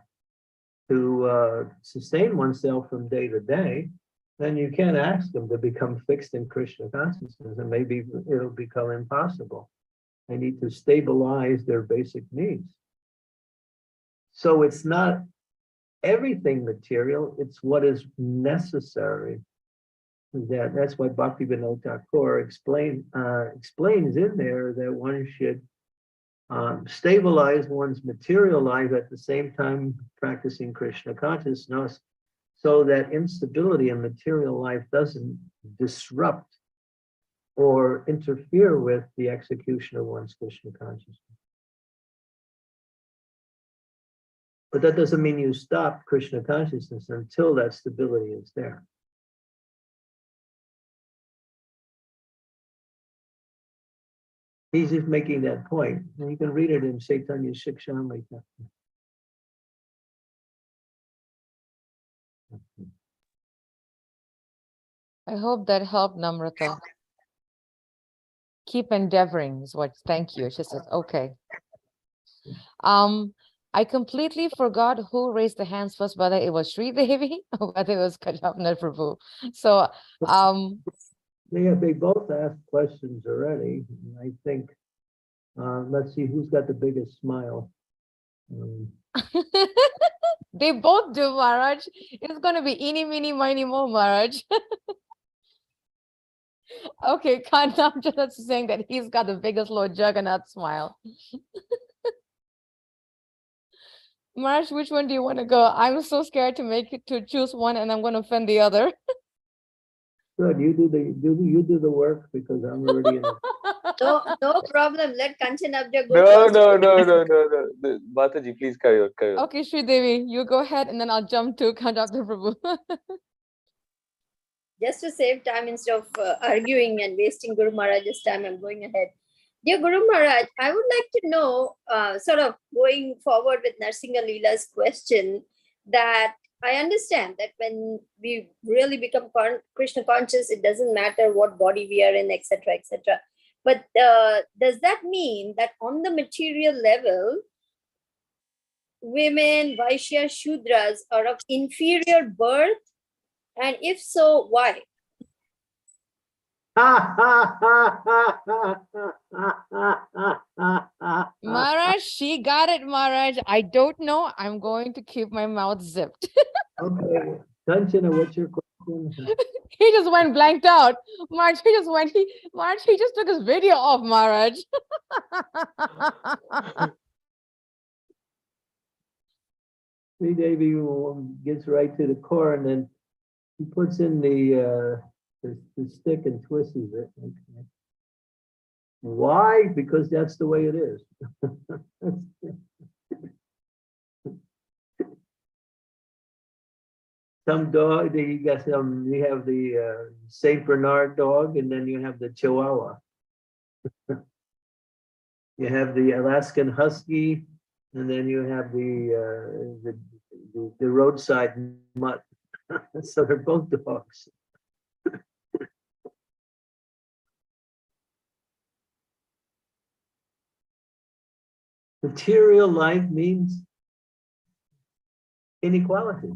sustain oneself from day to day, then you can't ask them to become fixed in Krishna consciousness, and maybe it'll become impossible. They need to stabilize their basic needs. So it's not everything material, it's what is necessary. That's why Bhaktivinoda Thakur explains in there that one should stabilize one's material life at the same time practicing Krishna consciousness, so that instability in material life doesn't disrupt or interfere with the execution of one's Krishna consciousness. But that doesn't mean you stop Krishna consciousness until that stability is there. He's just making that point. And you can read it in Chaitanya Shikshamrita. I hope that helped, Namrata. Keep endeavoring is what, thank you. She says, okay. I completely forgot who raised the hands first, whether it was Sri Devi or whether it was Kajapna Prabhu. So, Yeah, they both asked questions already. I think, let's see who's got the biggest smile. They both do, Maharaj. It's going to be eeny, meeny, miny, mo, Maharaj. Okay, Kandam just saying that he's got the biggest Lord Jagannath smile. Maharaj, which one do you want to go? I'm so scared to choose one, and I'm going to offend the other. Good, you do the work, because I'm already in it. No problem. Let Kanchanabja go No, first. no. Mataji, please carry on. Okay, Sri Devi, you go ahead, and then I'll jump to Kandapta Prabhu. Just to save time, instead of arguing and wasting Guru Maharaj's time, I'm going ahead. Dear Guru Maharaj, I would like to know, sort of going forward with Narsingha Leela's question, that I understand that when we really become Krishna conscious, it doesn't matter what body we are in, etc., etc. But does that mean that on the material level, women, Vaishya, Shudras are of inferior birth? And if so, why? Maharaj, she got it, Maharaj. I don't know. I'm going to keep my mouth zipped. Okay, Kanchana, what's your question? He just went blanked out. Maharaj, Maharaj, he just took his video off, Maharaj. Sri Devi gets right to the core, and then he puts in the stick and twists it. Okay. Why? Because that's the way it is. Some dog, you have the Saint Bernard dog, and then you have the Chihuahua. You have the Alaskan Husky, and then you have the roadside mutt. So they're both dogs. Material life means inequality.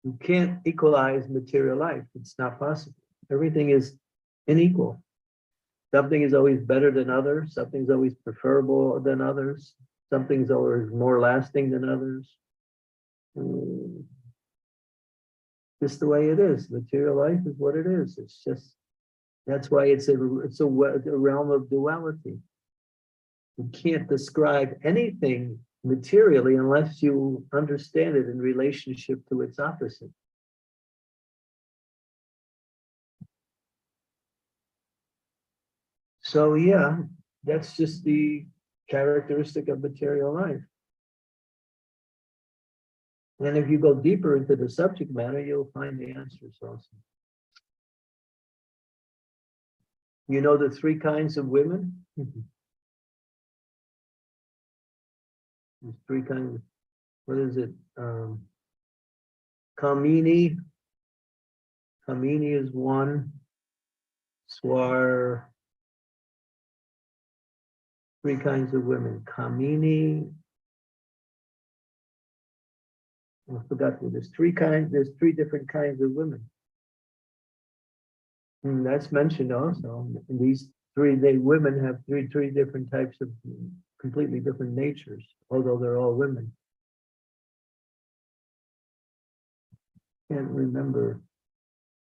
You can't equalize material life. It's not possible. Everything is unequal. Something is always better than others. Something's always preferable than others. Something's always more lasting than others. Just the way it is. Material life is what it is. It's just, that's why it's a realm of duality. You can't describe anything materially unless you understand it in relationship to its opposite. So yeah, that's just the characteristic of material life. And if you go deeper into the subject matter, you'll find the answers also. You know the three kinds of women? There's three kinds. What is it? Kamini. Kamini is one. three kinds of women. Kamini. I forgot that there's three different kinds of women. And that's mentioned also. And these women have three different types of completely different natures, although they're all women. Can't remember.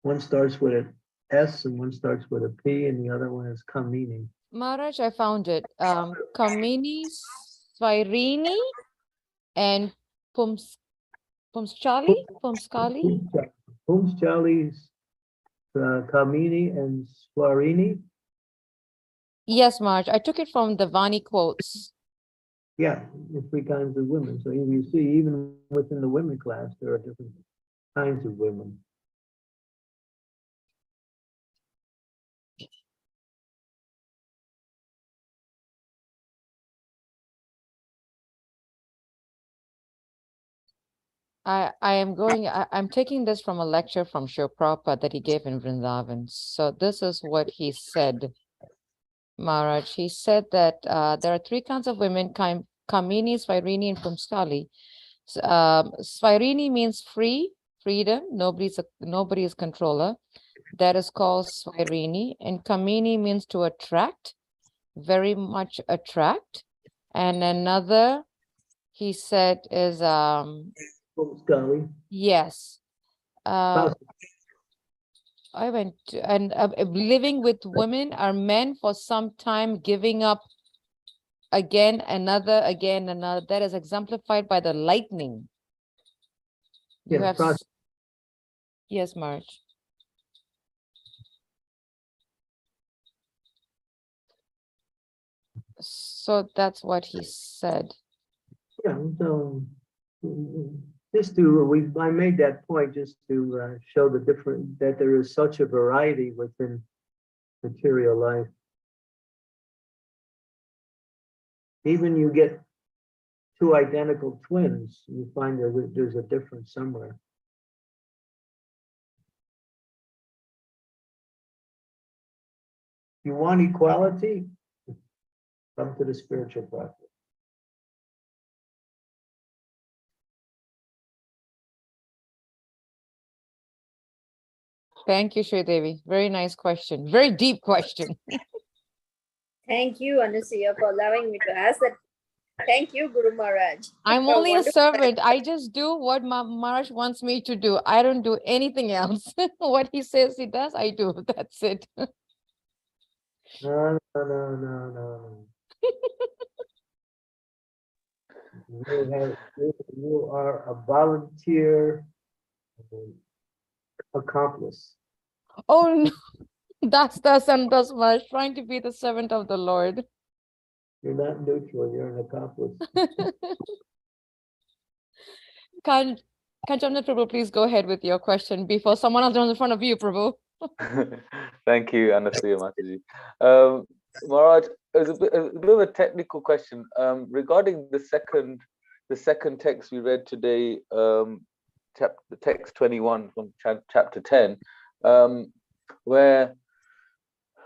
One starts with an S and one starts with a P, and the other one is Kamini. Maharaj, I found it. Kamini, Swairini, and Pumskali? Pumskali, Kamini, and Swarini. Yes, Maharaj. I took it from the Vani quotes. Yeah, the three kinds of women. So you see, even within the women class, there are different kinds of women. I'm taking this from a lecture from Srila Prabhupada that he gave in Vrindavan. So this is what he said, Maharaj. He said that there are three kinds of women, Kamini, Swairini, and Pumskali. Swairini means freedom, nobody is controller. That is called Swairini. And Kamini means to attract, very much attract. And another, he said, is Pumskali. yes. I went to, and living with women are men for some time, giving up again, another. That is exemplified by the lightning. You Yeah, have, yes, Marge. So that's what he said. Yeah, so I made that point just to show that there is such a variety within material life. Even you get two identical twins, you find that there's a difference somewhere. You want equality? Come to the spiritual practice. Thank you, Shri Devi. Very nice question. Very deep question. Thank you, Anusuya, for allowing me to ask that. Thank you, Guru Maharaj. I'm only a servant. I just do what Maharaj wants me to do. I don't do anything else. What he says he does, I do. That's it. No. You are a volunteer accomplice. Oh, no. That's Maharaj, trying to be the servant of the Lord. You're not neutral, you're an accomplice. Kanchana Prabhu, please go ahead with your question before someone else runs in front of you, Prabhu. Thank you, Anastasia Mataji. Maharaj, it's a bit of a technical question regarding the second text we read today, text 21 from chapter 10, where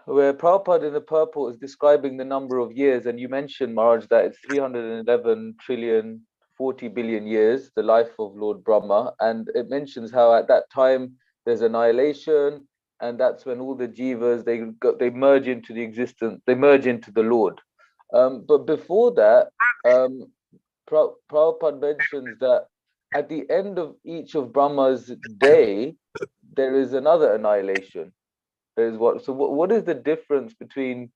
Prabhupada in the purport is describing the number of years, and you mentioned, Maharaj, that it's 311 trillion 40 billion years, the life of Lord Brahma, and it mentions how at that time there's annihilation, and that's when all the jivas they merge into the existence, they merge into the Lord. But before that, Prabhupada mentions that at the end of each of Brahma's day, there is another annihilation. What is the difference between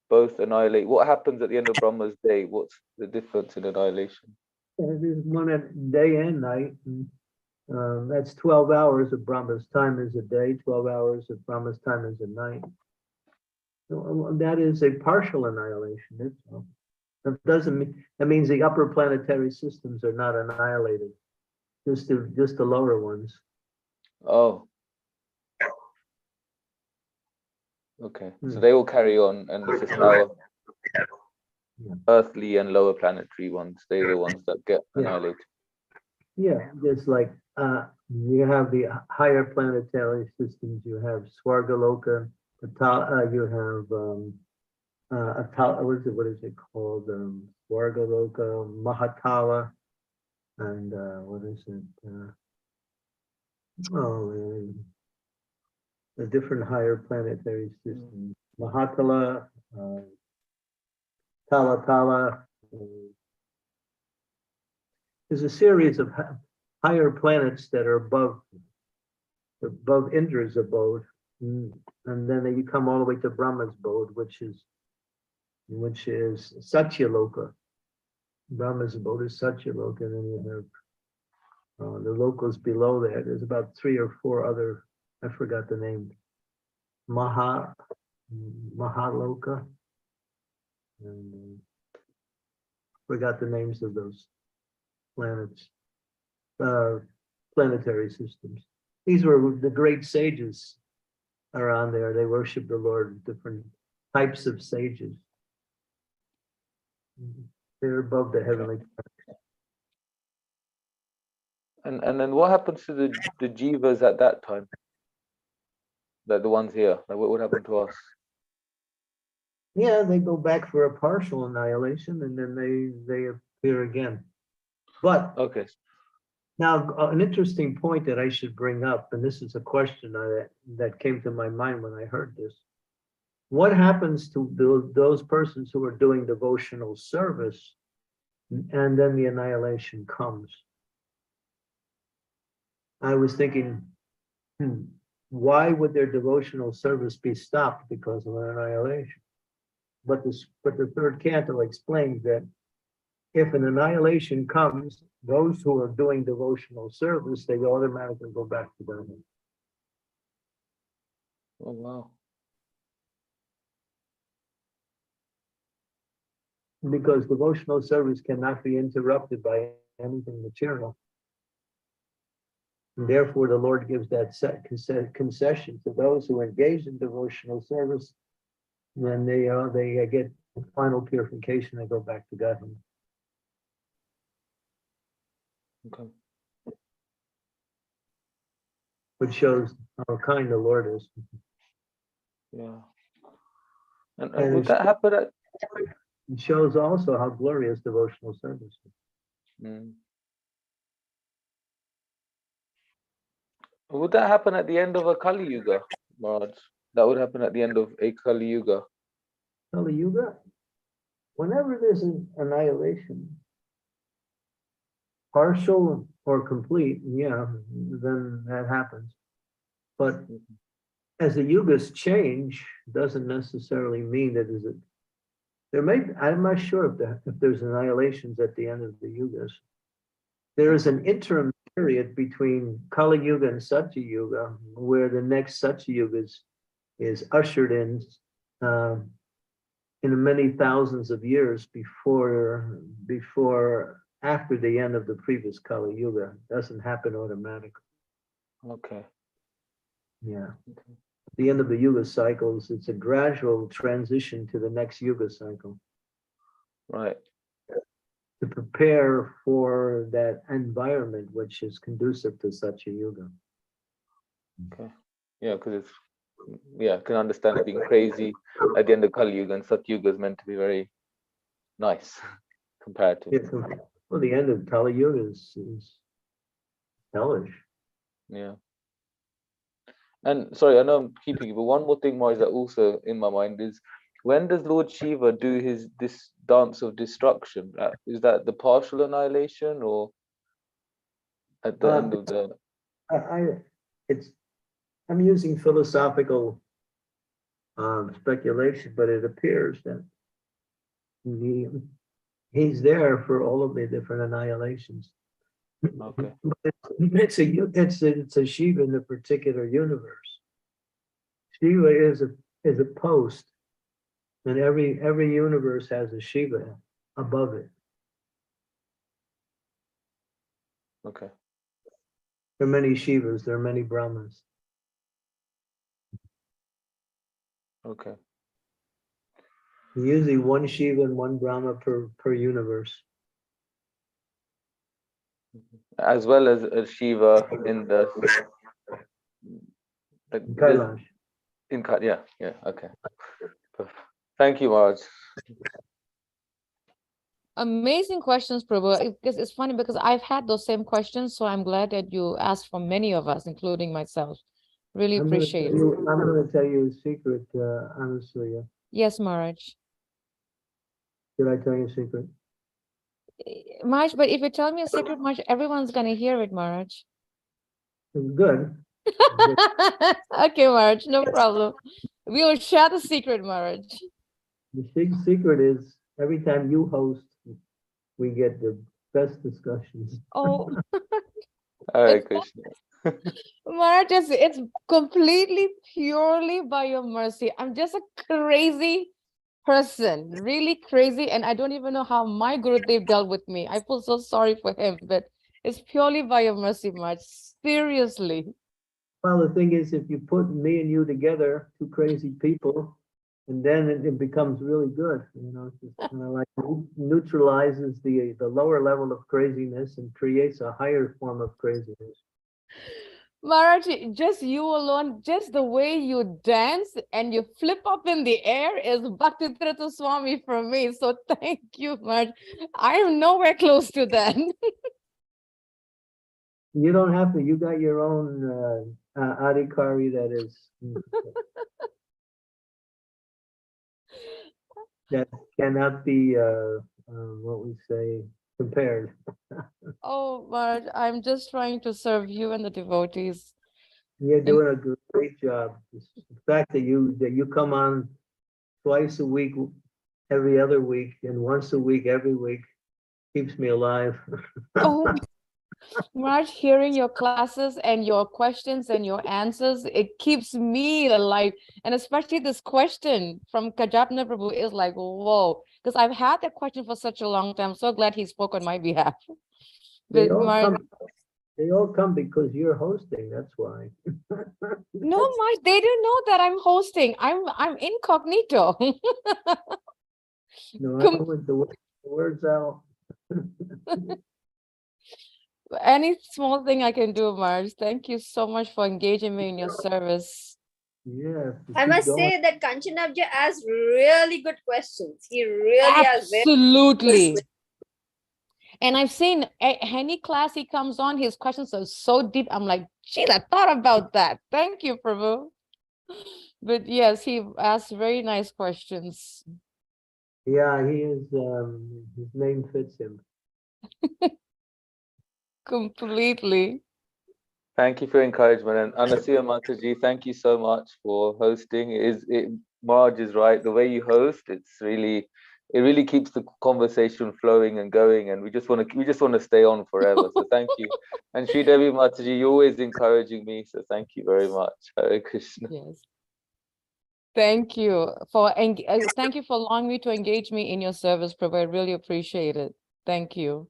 both annihilate? What happens at the end of Brahma's day? What's the difference in annihilation? There's one at day and night. And, that's 12 hours of Brahma's time is a day, 12 hours of Brahma's time is a night. So, that is a partial annihilation. That's all. That doesn't mean, that means the upper planetary systems are not annihilated, just the lower ones. Oh. Okay, so they will carry on, and it's just now earthly and lower planetary ones, they're the ones that get annihilated. Yeah, just like you have the higher planetary systems, you have Swargaloka, you have what is it called? Vargaloka, Mahatala, and what is it? The different higher planetary systems. Mahatala, Tala. There's a series of higher planets that are above Indra's abode, and then you come all the way to Brahma's abode, which is Satyaloka. Brahma's abode is Satyaloka, and then you have the locals below that. There's about 3 or 4 other, I forgot the name, Mahaloka, and forgot the names of those planets, planetary systems. These were the great sages around there. They worship the Lord, different types of sages. They're above the heavenly. And then what happens to the jivas at that time? Like the ones here, like what would happen to us? Yeah, they go back for a partial annihilation, and then they appear again. But Okay. now, an interesting point that I should bring up, and this is a question that came to my mind when I heard this. What happens to those persons who are doing devotional service, and then the annihilation comes? I was thinking, why would their devotional service be stopped because of an annihilation? But the third canto explains that if an annihilation comes, those who are doing devotional service, they automatically go back to Dharma. Oh wow. Because devotional service cannot be interrupted by anything material. And therefore, the Lord gives that concession to those who engage in devotional service. When they get final purification, they go back to Godhead. Okay. Which shows how kind the Lord is. Yeah. And would that happen at? It shows also how glorious devotional service is. Would that happen at the end of a Kali Yuga, Maharaj? That would happen at the end of a Kali Yuga. Kali Yuga, whenever there's an annihilation, partial or complete, yeah, then that happens. But as the yugas change, doesn't necessarily mean that is it. There may, I'm not sure if there's annihilations at the end of the yugas. There is an interim period between Kali Yuga and Satya Yuga, where the next Satya Yuga is ushered in many thousands of years before after the end of the previous Kali Yuga. It doesn't happen automatically. Okay. Yeah. Okay. At the end of the Yuga cycles, it's a gradual transition to the next Yuga cycle. Right. To prepare for that environment which is conducive to Satya Yuga. Okay. Yeah, because it's, yeah, I can understand it being crazy at the end of Kali Yuga, and Satya Yuga is meant to be very nice compared to. Yeah, well, the end of Kali Yuga is hellish. Yeah. And sorry, I know I'm keeping you, but one more thing more is that also in my mind is, when does Lord Shiva do this dance of destruction? Is that the partial annihilation or at the end of the? I'm using philosophical speculation, but it appears that he's there for all of the different annihilations. Okay. It's a Shiva in a particular universe. Shiva is a post, and every universe has a Shiva above it. Okay. There are many Shivas, there are many Brahmas. Okay. Usually one Shiva and one Brahma per universe. As well as a Shiva in the Kailash. yeah, okay. Thank you, Maharaj. Amazing questions, Prabhu. It's funny because I've had those same questions, so I'm glad that you asked for many of us, including myself. Really appreciate it. I'm going to tell you a secret, Anasuya. Yes, Maharaj. Did I tell you a secret? Maharaj, but if you tell me a secret, Maharaj, everyone's gonna hear it, Maharaj. It's good. Okay, Maharaj, no problem. We will share the secret, Maharaj. The big secret is every time you host, we get the best discussions. Oh, Hare Krishna. Maharaj, it's completely purely by your mercy. I'm just a crazy person, really crazy, and I don't even know how my Gurudev dealt with me. I feel so sorry for him, but it's purely by your mercy, Maharaj. Seriously. Well, the thing is, if you put me and you together, two crazy people, and then it becomes really good. You know, it's just kind of like neutralizes the lower level of craziness and creates a higher form of craziness. Maharaj, just you alone, just the way you dance and you flip up in the air is Bhakti Tirtha Swami for me. So thank you, Maharaj. I am nowhere close to that. You don't have to. You got your own adhikari that is that cannot be what we say compared. Oh, Maharaj, I'm just trying to serve you and the devotees. You're doing a great job. The fact that you come on twice a week, every other week, and once a week every week keeps me alive. Oh, Maharaj, hearing your classes and your questions and your answers, it keeps me alive. And especially this question from Kajapna Prabhu is like, whoa, because I've had that question for such a long time. I'm so glad he spoke on my behalf. They But all Maharaj, come because you're hosting. That's why. no, Maharaj, they didn't know that I'm hosting. I'm incognito. No, I went the words out. Any small thing I can do, Maharaj. Thank you so much for engaging me in your service. Yeah. I must say that Kanchanabja asks really good questions. He really has very Absolutely. And I've seen any class he comes on, his questions are so deep. I'm like, geez, I thought about that. Thank you, Prabhu. But yes, he asks very nice questions. Yeah, he is. His name fits him. Completely. Thank you for encouragement. And Anasuya Mataji, thank you so much for hosting. Maharaj is right. The way you host, it really keeps the conversation flowing and going. And we just want to stay on forever. So thank you. And Sri Devi Mataji, you're always encouraging me. So thank you very much. Hare Krishna. Yes. Thank you for allowing me to engage me in your service, Prabhu. I really appreciate it. Thank you.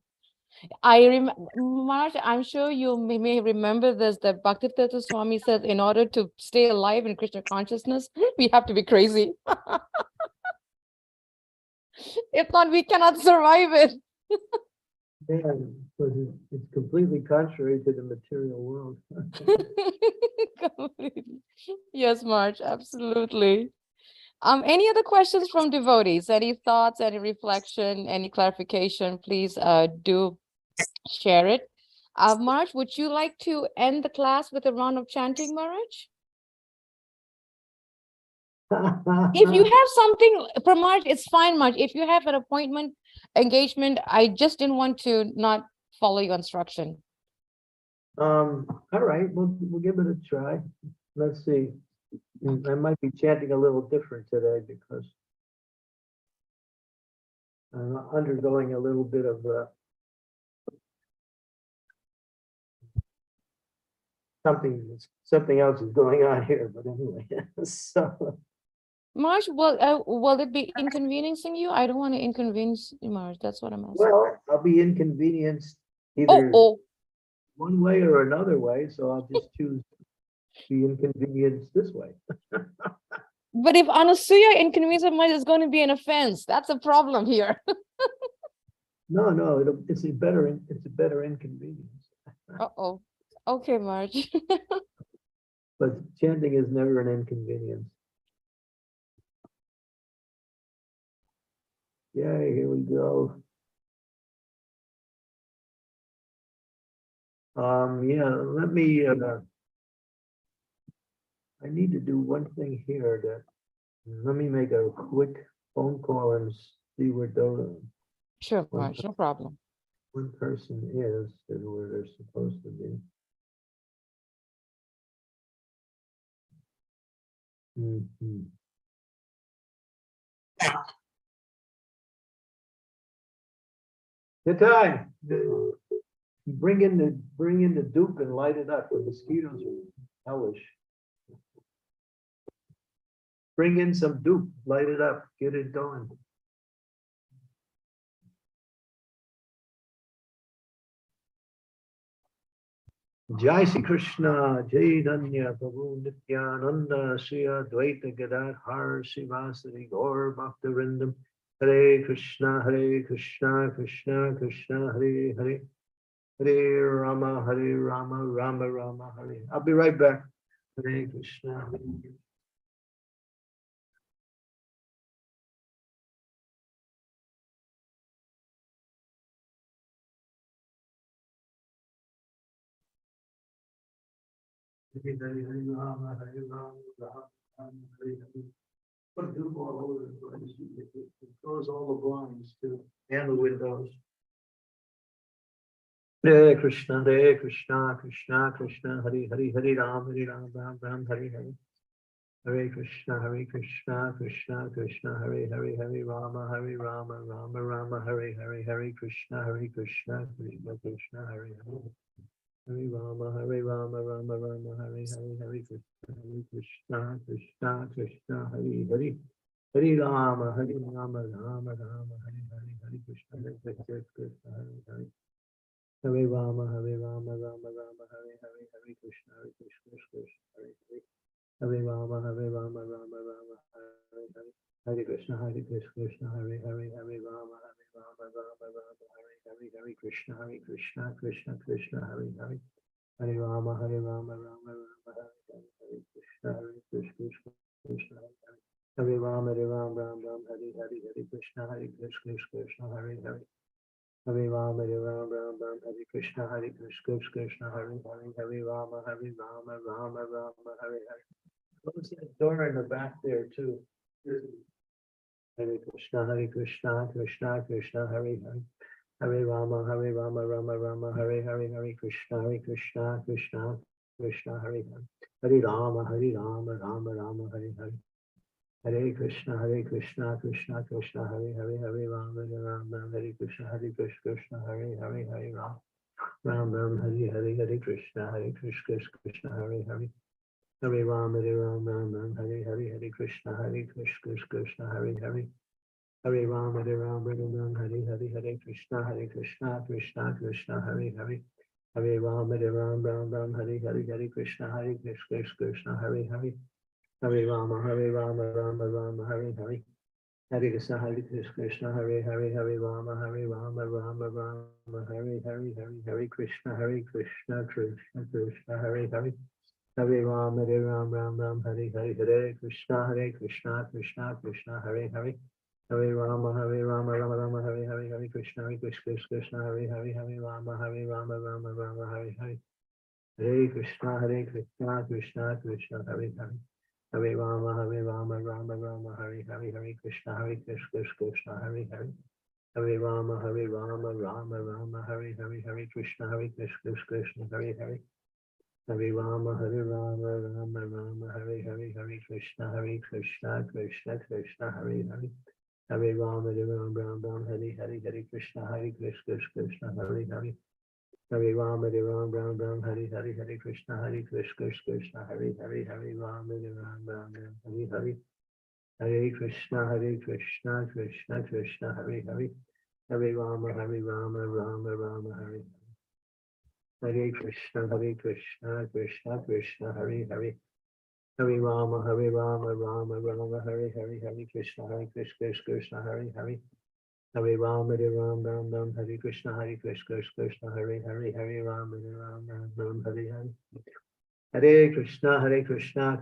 Maharaj, I'm sure you may remember this, that Bhakti Tirtha Swami says in order to stay alive in Krishna consciousness, we have to be crazy. If not, we cannot survive it. Yeah, because it's completely contrary to the material world. Completely. Yes, Maharaj, absolutely. Any other questions from devotees? Any thoughts, any reflection, any clarification? Please do share it. Maharaj, would you like to end the class with a round of chanting, Maharaj? If you have something, Maharaj, it's fine, Maharaj. If you have an appointment, engagement, I just didn't want to not follow your instruction. All right, we'll give it a try. Let's see. I might be chanting a little different today because I'm undergoing a little bit of something else is going on here. But anyway, so Maharaj, will it be inconveniencing you? I don't want to inconvenience you, Maharaj. That's what I'm asking. well, I'll be inconvenienced either one way or another way. So I'll just choose to be inconvenienced this way. But if Anasuya inconvenience Maharaj is going to be an offense, that's a problem here. No, it's a better inconvenience. Uh-oh. Okay, Maharaj. But chanting is never an inconvenience. Yay, here we go. Yeah, let me, I need to do one thing here that, let me make a quick phone call and see where those, Sure, Maharaj, no problem. one person is and where they're supposed to be. Mhm. Good time. Bring in the Duke and light it up. The mosquitoes are hellish. Bring in some Duke, light it up, get it going. Jai Sri Krishna, Jai Danya, Prabhu Nityananda, Sri Advaita Gadadhar, Srivasadi Gaur Bhaktivinoda, Hare Krishna, Krishna Krishna, Hare Hare, Hare Rama, Rama Rama, Hare. I'll be right back. Hare Krishna. Hare Rama, Rama, Hare Hare. Put Duke all over the place. It close all the blinds too, and the windows. Hare Krishna, Krishna Krishna, Hare Hare, Hare Ram, Ram Ram, Hare Hare. Hare Krishna, Krishna Krishna, Hare Hare, Hare Rama, Rama Rama, Hare Hare, Hare Krishna, Krishna Krishna, Hare Hare. Hare Rama, Rama Rama, Hare Hare, Hare Krishna, Krishna Krishna, Hare Hare. Hare Rama, Rama Rama, Hare Hare, Hare Krishna, Krishna, Hare Hare. Hare Rama, Rama Rama, Hare Hare, Hare Krishna, Krishna, Hare Hare. Hare Rama, Rama Rama, Hare Hare. Hare Krishna, Krishna, Hare Hare, Hare Rama, Rama, Hare Hare, Hare Krishna, Krishna Krishna, Hare Hare. Hare Rama, Rama Rama, Hare Hare, Hare Krishna, Krishna, Hare Hare. Hare Rama, Ram, Hare Hare, Hare Krishna, Krishna, Hare Hare. Hare Rama, Ram, Hare Krishna, Krishna, Hare Hare. Hare Rama, Rama, Hare Hare. Close that door in the back there too. Hare Krishna, Krishna Krishna, Hare Hare. Hare Rama, Rama Rama, Hare Hare, Hare Krishna, Krishna Krishna, Hare Hare. Hare Rama, Rama Rama, Hare Hare. Hare Krishna, Krishna Krishna, Hare Hare, Hare Rama, Hare Krishna, Krishna, Hare Hare, Hare Rama, Ram, Hare Hare, Hare Krishna, Krishna, Hare Hare. Hare Rama, Ram, Hare Hare, Hare Krishna, Krishna, Hare Hare. Hare Rama, Ram, Hare Hare, Hare Krishna, Krishna Krishna, Hare Hare. Hare Rama, Ram, Hare Hare, Hare Krishna, Krishna, Hare Hare. Hare Rama, Rama, Hare Hare. Hare Krishna, Krishna, Hare Hare, Hare Rama, Rama, Hare Hare, Hare Krishna, Krishna Krishna, Hare Hare. Hare Rama, Ram, Hare Hare, Hare Krishna, Krishna, Hare Hare. Hare Rama, Rama, Hare Hare, Hare Krishna, Krishna, Hare Hare, Hare Rama, Rama, Hare Hare. Hare Krishna, Krishna, Hare Hare. Hare Rama, Rama, Hare Hare, Hare Krishna, Krishna, Hare Hare. Hare Rama, Rama, Hare Hare, Hare Krishna, Krishna, Hare Hare. Hare Rama, Rama, Hare Hare, Hare Krishna, Krishna, Krishna, Hare Hare. Hare Rama, Ram, Hare Hare, Hare Krishna, Krishna, Hare Hare. Hare Rama, Ram, Hare Hare, Hare Krishna, Krishna, Hare Hare, Hare Rama, Ram, Hare Hare. Hare Krishna, Krishna Krishna, Hare Hare. Hare Rama, Rama, Hare Hare. Hare Krishna, Krishna, Hare Hare. Hare Rama, Rama, Hare Hare, Hare Krishna, Krishna, Hare Hare. Hare Rama, Ram, Hare Krishna, Krishna, Hare Hare, Hare Rama, Ram, Hare Hare. Hare Krishna, Krishna,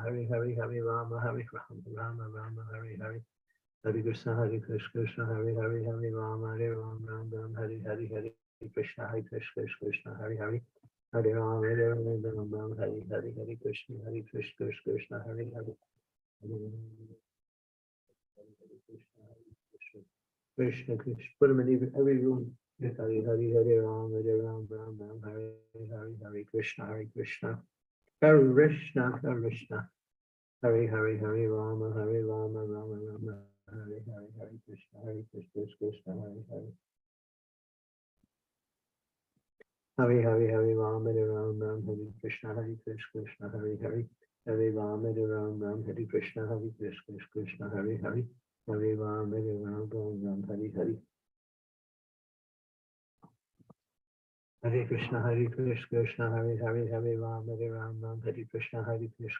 Hare Hare, Hare Rama, Rama, Hare Hare. Hare Krishna, Hare Krishna, Hare Hare, Hare Rama, Ram Ram, Hare Hare, Hare Krishna, Hare Krishna, Hare Hare, Hare Rama, Ram Ram, Hare Hare, Hare Krishna, Hare Krishna, Hare Hare, Krishna, Krishna, put them in every room. Hare Hare, Hare Ram, Ram Ram, Hare Hare, Hare Krishna, Hare Krishna, Hare Krishna, Hare Krishna, Hare Hare, Hare Rama, Rama Rama, Hare Hare, Hare Krishna, Krishna, Hare Hare. Hare Hare, Hare Rama, Ram Ram, Hare Krishna, Krishna, Hare Hare, Hare Rama, Ram Ram, Hare Krishna, Krishna, Hare Hare, Hare Rama, Ram Ram, Hare Hare. Hare Krishna, Hare Hare, Hare Rama, Ram Ram, Hare Krishna,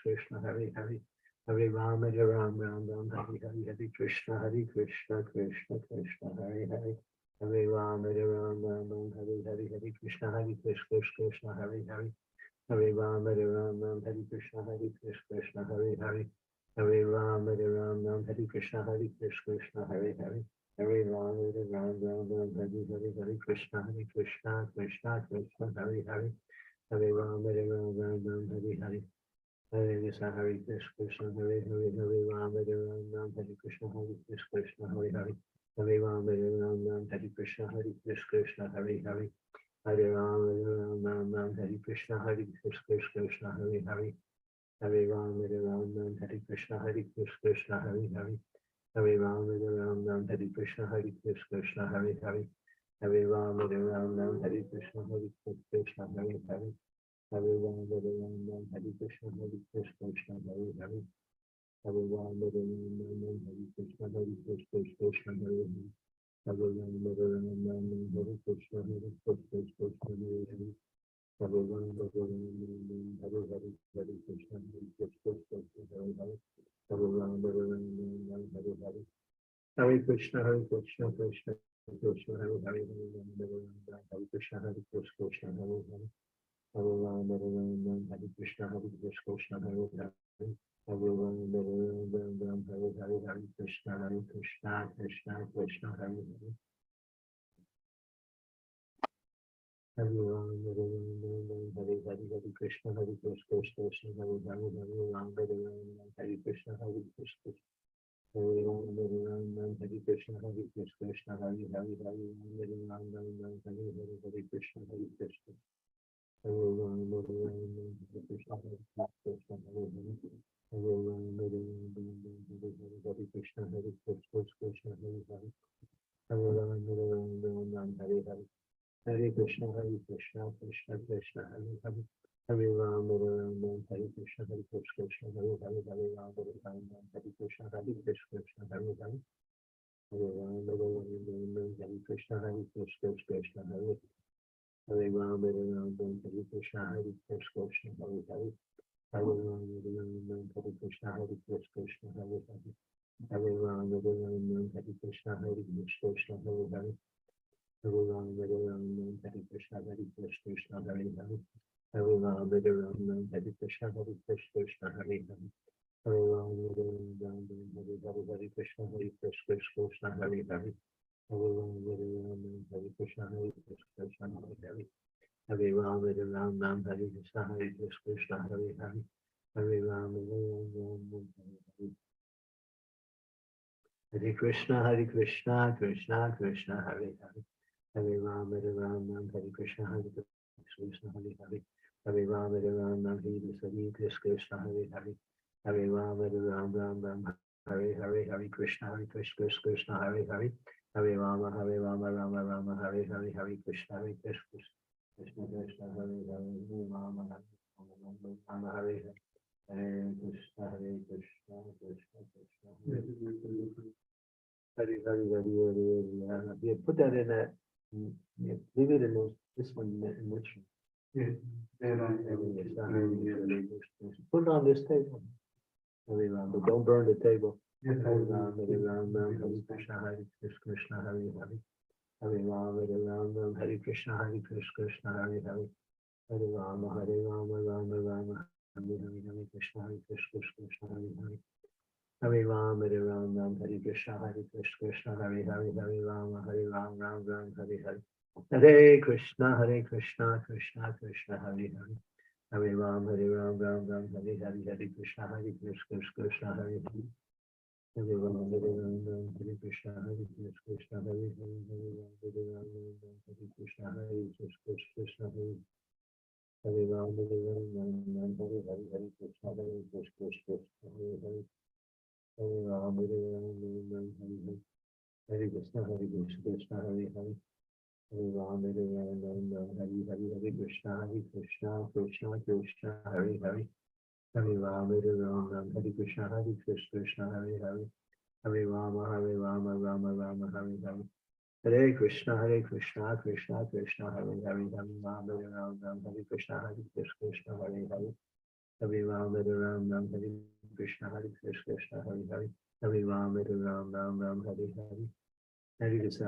Krishna, Hare Hare, Hare Rama, Ram Ram, Hare Hare, Hare Krishna, Krishna, Krishna, Hare Hare, Hare Rama, Ram Ram, Hare Hare, Hare Krishna, Krishna, Hare Hare, Hare Rama, Ram Ram, Hare Krishna, Krishna, Hare Hare, Hare Rama, Ram Ram, Hare Krishna, Krishna, Hare Hare, Hare Rama, Ram Ram, Hare Hare, Hare Krishna, Krishna, Krishna, Hare Hare, Hare Rama, Ram Ram, Hare Hare, Hare Krishna, Hare Hare, Hare Rama, Ram Ram, Hare Krishna, Krishna, Hare Hare, Hare Rama, Ram Ram, Hare Krishna, Krishna, Hare Hare, Hare Rama, Ram Ram, Hare Krishna, Krishna, Hare Hare, Hare Rama, Ram Ram, Hare Krishna, Krishna, Hare Hare, Hare Rama, Ram Ram, Hare Krishna, Krishna, Hare Hare, Hare Rama, Ram Ram, Hare Krishna, Krishna, Hare Hare, Hare Rama, Ram Ram, Hare Krishna, Krishna, Hare Hare, Hare Rama, Ram Ram, Hare Krishna, Krishna, Hare Hare, Hare Rama, Ram Ram, Hare Krishna, Krishna, Hare Hare, Hare Rama, Hare Hare, Hare Krishna, Hare Hare, Hare Rama, Hare Hare, Hare Krishna, Krishna, Krishna, Hare Hare, Hare Krishna, Krishna, Hare Hare, Hare Rama, Hare Krishna, Krishna, Hare Hare, Hare Rama, Hare Hare, Hare Krishna, Krishna, Krishna, Hare Hare. Hare Rama, Hare Hare, Hare Krishna, Krishna, Hare Hare, Hare Rama, Hare Krishna, Krishna, Hare Rama, Hare Krishna, Krishna, Hare Hare, Hare Rama, Hare Hare, Hare Krishna, Krishna, Hare Rama, Hare Krishna, Krishna, Hare Hare, Hare Rama, Hare Krishna, Krishna, Hare Hare, Hare Rama, Hare Hare. Hare Krishna, Krishna, Krishna, Hare Hare, Hare Rama, Hare Krishna, Krishna, Hare Hare, Hare Rama, Hare Krishna, Krishna, Hare Hare, Hare Rama, Hare Krishna, Krishna, Hare Hare Rama, Hare Krishna, Krishna, Hare Hare, Hare Rama, Hare Krishna, Krishna, Hare Hare, Hare Rama, Hare Krishna, Krishna, Hare Hare, Hare Rama, Hare Krishna, Krishna, Hare Hare, Hare Rama, Hare Krishna, Krishna, Hare Hare, Hare Rama, Hare Krishna, Krishna, Hare Hare, Hare Rama, Hare Krishna, Krishna, Hare Hare, Hare Rama, Hare Krishna, Krishna, Hare Hare, Hare Rama, Hare Krishna, Krishna, Krishna, Hare Hare, Hare Rama, Hare Krishna, Krishna, Hare Hare, Hare Rama, Hare Krishna, Hare Hare, Hare Rama, Hare Hare, Hare Krishna, Krishna, Hare Hare, Hare Rama, Rama, Hare Hare, Hare Krishna, Krishna, Krishna, Hare Hare, Hare Rama, Rama, Hare Hare, Hare Krishna, Krishna, Krishna, Hare Hare, Hare Hare. Yeah, put that in that. Yeah, leave it in those. This one in this one. Yeah. Put it on this table. Hare Ram, but don't burn the table. Hare Ram, Hare Ram, Hare Krishna, Krishna, Hare Hare. Hare Ram, Hare Ram, Hare Krishna, Krishna, Hare Hare. Hare Rama, Rama, Rama, Hare Hare, Hare Krishna, Krishna, Hare Hare. Hare Ram, Hare Ram, Ram Hare Krishna, Hare Krishna, Hare Hare, Hare Ram, Ram, Ram Hare Hare. Hare Krishna, Krishna Krishna, Hare Hare. Hare Ram, Ram, Ram Hare Hare, Hare Krishna, Krishna, Hare Hare. Hare Ram, Ram, Hare Krishna, Krishna, Hare Hare, Hare Ram, Ram, Hare Krishna, Krishna, Hare. Hare Ram, Ram, Hare Hare, Hare Krishna, Krishna, Hare Hare. Hare Ram, Ram, Hare Hare. Hare Krishna, Krishna, Hare Hare. Hare Ram, Ram, Hare Hare, Hare Krishna, Krishna, Krishna, Hare Hare. Hare Ram, Ram, Hare Krishna, Krishna, Hare Hare. Hare Rama, Rama, Rama, Hare Hare. Hare Krishna, Krishna, Krishna, Hare Hare. Hare Rama, Ram, Hare Krishna, Krishna, Hare Hare. Hare Rama, Ram, Hare Krishna, Krishna, Hare Hare. Hare Rama, Ram, Hare Hare. Hare Krishna,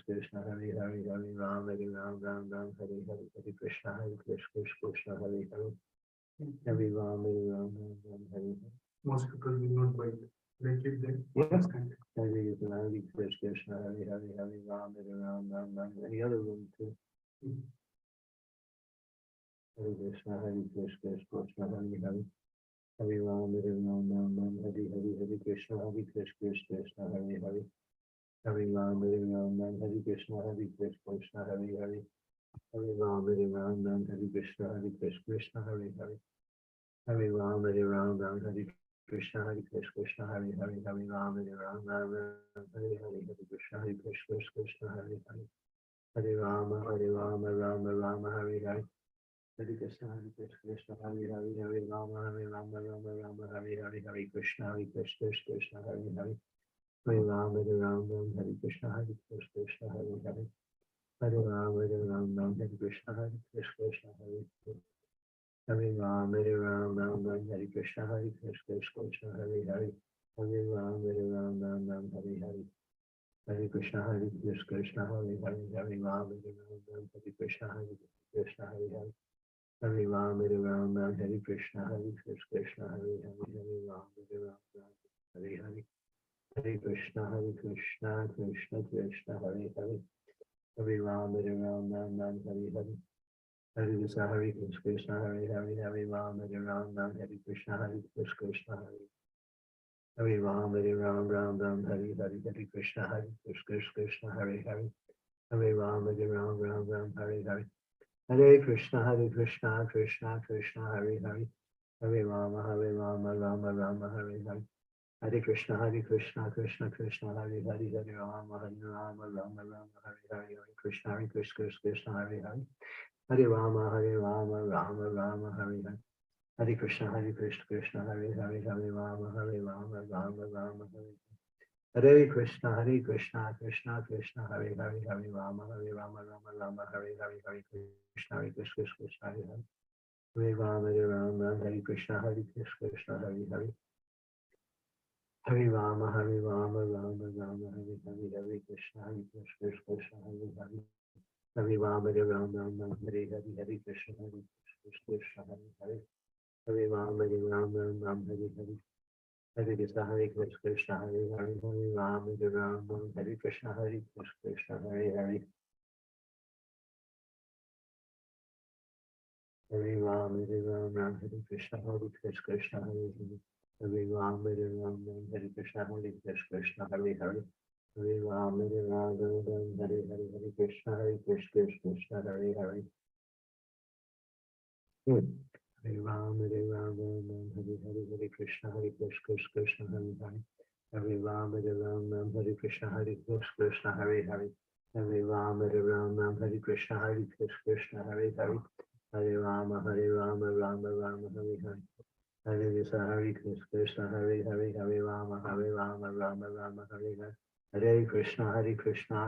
Krishna, Hare Hare. Hare Rama, Ram, Hare Hare. Hare Krishna, Krishna, Hare Hare. Hare Rama, Ram, Hare Hare. Most people will not buy it. They keep them. Yes. Hare Krishna, Hare Hare, Hare Rama, Ram. Any other room too? Hare Krishna, Krishna, Hare Hare. Hare Rama, Ram, Hare Hare, Hare Krishna, Krishna, Hare Hare. Hare Rama, Ram, Hare Krishna, Krishna, Hare Hare. Hare Rama, Ram, Hare Krishna, Krishna, Hare Hare. Hare Rama, Ram, Hare Krishna, Krishna, Hare Hare. Hare Rama, Ram, Hare Hare, Hare Krishna, Krishna, Hare Hare. Hare Rama, Rama, Hare Hare. Hare Krishna, Krishna, Hare Hare. Hare Rama, Rama, Hare Hare. Hare Krishna, Krishna, Hare Hare. Hare Rama, Hare Krishna, Krishna, Hare Hare. Hare Rama, Ram, Hare Krishna, Krishna, Hare Hare. Hare Rama, Ram, Hare Krishna, Krishna, Hare Hare. Hare Rama, Ram, Hare Hare. Hare Krishna, Krishna, Hare Hare. Hare Rama, Ram, Hare Krishna, Krishna, Hare Hare. Hare Rama, Ram, Hare Krishna, Krishna, Hare Hare. Hare Rama, Ram, Hare Hare. Hare Krishna, Krishna, Krishna, Hare Hare. Hare Rama, Ram, Hare Hare. Hare Krishna, Krishna, Hare Hare. Hare Rama, Ram, Hare Krishna, Krishna, Hare. Hare Rama, Ram, Hare Hare. Hare Krishna, Krishna, Hare Hare. Hare Rama, Ram, Hare Hare. Hare Krishna, Krishna, Krishna, Hare Hare. Hare Rama, Rama, Hare Hare. Hare Krishna, Krishna, Krishna, Hare Hare. Hare Rama, Rama, Hare Hare. Hare Krishna, Krishna, Hare Hare. Hare Rama, Rama, Hare Hare. Hare Krishna, Krishna, Hare Hare. Hare Rama, Rama, Hare Hare. Hare Krishna, Krishna, Krishna, Hare Hare. Hare Rama, Rama, Hare Hare. Hare Krishna, Krishna, Hare Hare. Hare Rama, Rama, Hare Krishna, Krishna, Hare Hare. Hare Rama, Rama, Hare Hare. Hare Krishna, Krishna, Hare Hare. Hare Rama, Rama, Hare Hare. Hare Krishna, Krishna, Hare Hare. Hare Rama, Rama, Hare Hare. Hare Krishna, Krishna, Hare Hare. Hare Rama, Rama, Hare Krishna, Krishna, Hare Hare. Hare Rama, Rama, Hare Krishna, Krishna, Hare Hare. Hare Rama, Rama, Hare Krishna, Krishna, Hare Hare. Hare Rama, Rama, Hare Hare. Hare Krishna, Krishna, Hare Hare. Hare Rama, Rama, Hare Hare. Hare Krishna, Krishna, Hare Hare. Hare Rama, Rama, Hare Krishna, Krishna, Hare Hare. Hare Rama, Rama, Hare Krishna, Krishna, Hare Hare. Hare Rama, Rama, Hare Hare. Hare Krishna, Krishna, Hare Hare. Hare Rama, Rama, Hare Hare. Hare Krishna,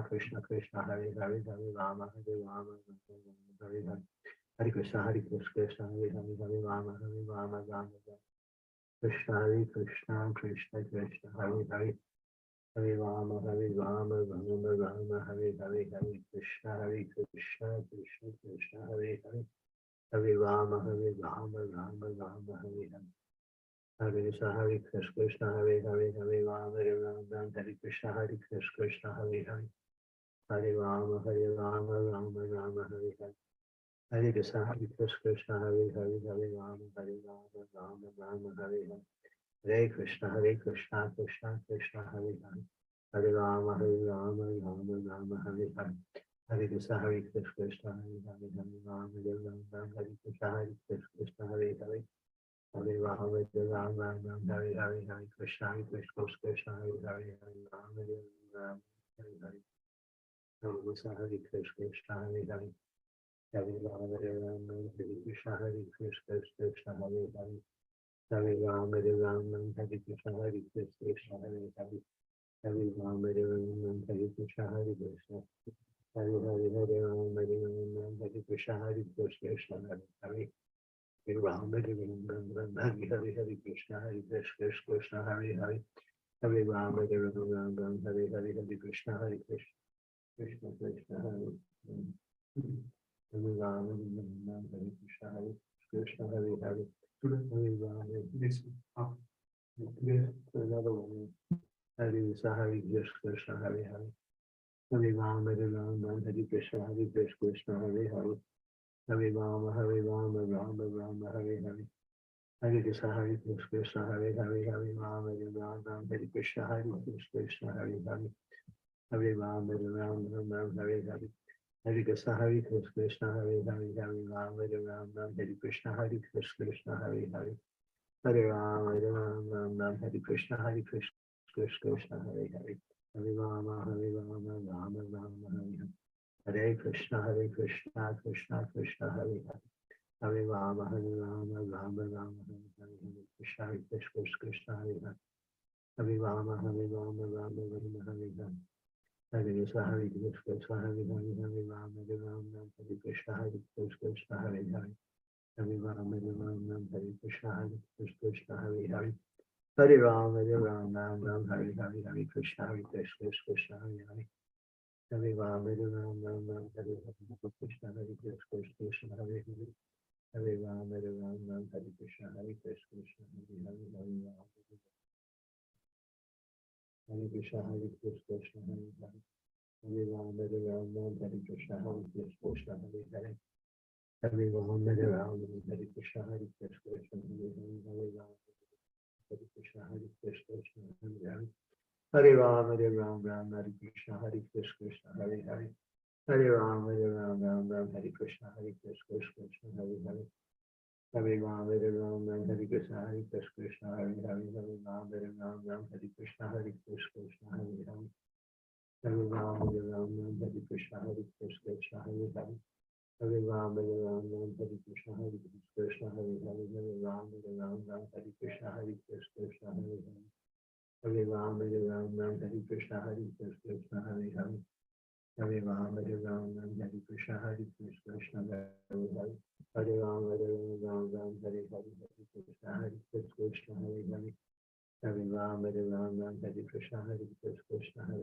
Krishna, Krishna, Hare Hare. Hare Rama, Hare Hare. Hare Krishna, Krishna, Hare Hare. Hare Rama, Rama, Krishna, Krishna, Krishna, Krishna, Hare Hare. Hare Rama, Rama, Hare Hare. Hare Krishna, Krishna, Krishna, Hare Hare. Hare Rama, Rama, Hare Hare. Hare Krishna, Hare Krishna, Hare Hare, Hare Rama, Hare Rama, Hare Krishna, Hare Krishna, Hare Hare, Hare Rama, Rama Rama, Hare Hare. Hare Krishna, Hare Krishna, Hare Hare, Hare Rama, Rama Rama, Hare Hare. Hare Krishna, Krishna Krishna, Hare Hare. Hare Rama, Rama Rama, Hare Hare. Hare Krishna, Hare Krishna, Hare Hare, Hare Rama, Hare Krishna, Hare Krishna, Hare Hare. Hare Rama, Rama, Hare Hare, Hare Krishna, Krishna, Hare Hare, Hare Rama, Rama, Hare Hare. Hare Krishna, Hare Krishna, Hare Hare. Hare Rama, Rama, Hare Krishna, Hare Krishna, Hare Hare. Hare Rama, Rama, Hare Krishna, Hare Krishna, Hare Hare. Hare Rama, Rama, Hare Krishna, Hare Krishna. Hare Hare, Hare Rama, Rama, Hare Krishna, Hare Krishna, Hare Hare. Hare Rama, Rama, Hare Hare, Hare Krishna, Hare Krishna, Hare Hare. Hare Rama, Rama, Hare Hare, Hare Krishna, Hare Krishna, Krishna Krishna, Hare Hare. Hare Rama, Rama, Hare Krishna, Hare Krishna, Hare Hare. Hare Rama, This another one. Hare Krishna, Hare Krishna, Hare Hare. Hare Rama, Rama, Hare Krishna, Hare Krishna, Hare Hare. Hare Rama, Rama Rama, Hare Hare. Hare Krishna, Hare Krishna, Hare Hare. Hare Rama, Rama, Hare Krishna, Hare Krishna, Hare Hare. Hare Rama, Rama, Hare Hare. Hare Krishna, Hare Krishna, Hare Hare. Hare Rama, Rama, Hare Krishna, Hare Krishna, Hare Hare. Hare Rama, Rama, Hare Krishna, Hare Krishna, Hare Hare. Hare Rama, Rama Rama, Hare Hare. Hare Krishna, Krishna Krishna, Hare Hare. Hare Rama, Rama Rama, Hare Hare. Hare Krishna, Krishna, Hare Hare. Hare Rama, Rama Rama, Hare Hare. Hare Krishna, Krishna, Hare Hare. Hare Rama, Rama, Hare Krishna, Krishna, Hare Hare. Hare Rama, Rama, Hare Krishna, Krishna, Hare Hare. Hare Rama, Rama, Hare Hare. Hare Krishna, Krishna, Hare Hare. Hare Rama, Rama, Hare Hare. Krishna, Krishna, Hare Hare. Hare Rama, Rama, Hare Krishna, Krishna, Hare Hare. Hare Rama, Hare Krishna, Krishna, Hare Hare. Hare Rama, Rama, Hare Krishna, Krishna, Hare Hare. Hare Rama, Rama, Hare Krishna, Krishna, Hare Hare. Hare Rama, Hare Krishna, Krishna, Hare Hare. Hare Rama, Rama, Hare Krishna, Krishna, Hare Hare. Hare Rama, Rama, Hare Krishna, Krishna, Hare Hare. Hare Rama, Rama, Hare Krishna, Krishna, Hare Hare. Hare Rama, Rama, Hare Krishna, Krishna, Hare Hare. Hare Rama, Rama, Hare Krishna, Krishna, Hare Hare. Hare Rama, Rama, Hare Krishna, Krishna, Hare Hare. Hare Rama, Rama, Hare Krishna, Krishna, Hare Hare. Hare Rama, Rama, Hare Krishna, Krishna, Hare Hare. Hare Rama, Rama, Hare Krishna, Krishna, Hare Hare. Hare Rama, Rama, Hare Hare, Hare Krishna, Krishna, Hare Hare. Hare Rama, Rama, Hare Krishna, Krishna, Hare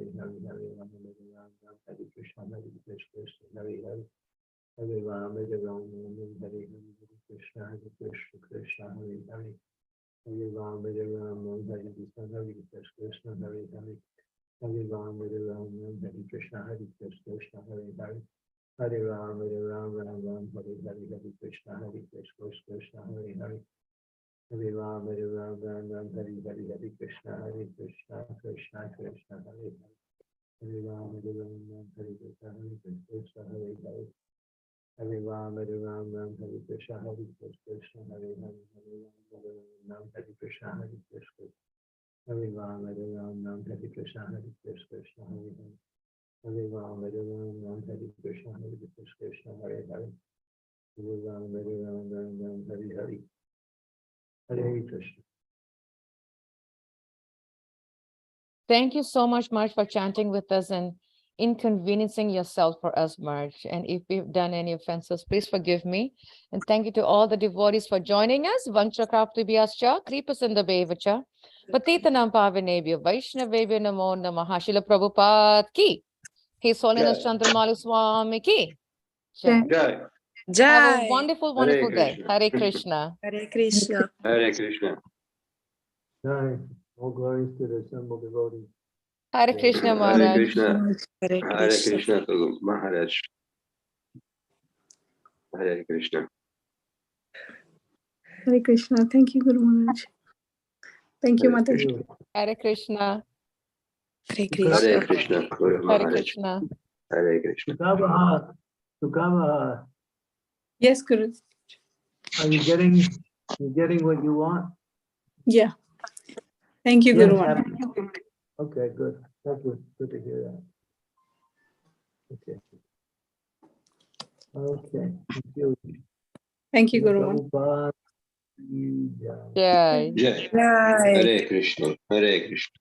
Hare. Hare Rama, Rama, Hare Krishna, Krishna, Hare Hare. Hare Rama, Rama, Hare Hare, Hare Krishna, Krishna, Hare Hare. Hare Rama, Rama, Hare Krishna, Krishna, Hare Hare. Hare Rama, Rama, Hare Krishna, Krishna, Hare Hare. Hare Rama, Rama, Hare Hare, Hare Krishna, Krishna, Hare Hare. Hare Rama, Rama, Hare Hare, Hare Krishna, Krishna, Krishna, Hare Hare. Hare Rama, Rama, Hare Krishna, Krishna, Hare Hare. Hare Rama, Rama, Hare Krishna, Krishna, Hare Hare. Hare Rama, Hare Krishna, Krishna. Hare Rama, Rama, Hare Krishna, Krishna, Hare Hare. Hare Rama, Rama, Hare Krishna, Krishna, Hare Hare. Hare Rama, Rama, Hare Hare. Hare Krishna. Thank you so much, Marge, for chanting with us and inconveniencing yourself for us, Marge. And if we've done any offenses, please forgive me. And thank you to all the devotees for joining us. Vanchakraptibhyascha, kripasindabevacha, patitanam pavanebhyo, vaishnavebhyo namo namaha. Srila Prabhupada ki. His Holiness Candramauli Swami ki. Jai. Jai. Have a Jai. wonderful, wonderful day. Krishna. Hare Krishna. Hare Krishna. Hare Krishna. Nice. All glories to the assembled devotees. Hare Yeah. Krishna, Hare Maharaj. Krishna, Hare Hare Krishna. Krishna to Maharaj. Hare Krishna. Hare Krishna. Thank you, Guru Maharaj. Thank you, Hare Mataji. Krishna. Hare Krishna. Hare Hare Krishna. Krishna, Guru Hare Maharaj. Krishna. Hare Krishna. Sukavaha. Sukavaha. Yes, Guru. Are you getting what you want? Yeah. Thank you, Yes, Guru Maharaj. happy. Okay, good. That's good. Good to hear that. Okay. Okay. Thank you. Thank you, Guru Maharaj. Prabhupada. Jai. Jai. Jai. Hare Krishna. Hare Krishna.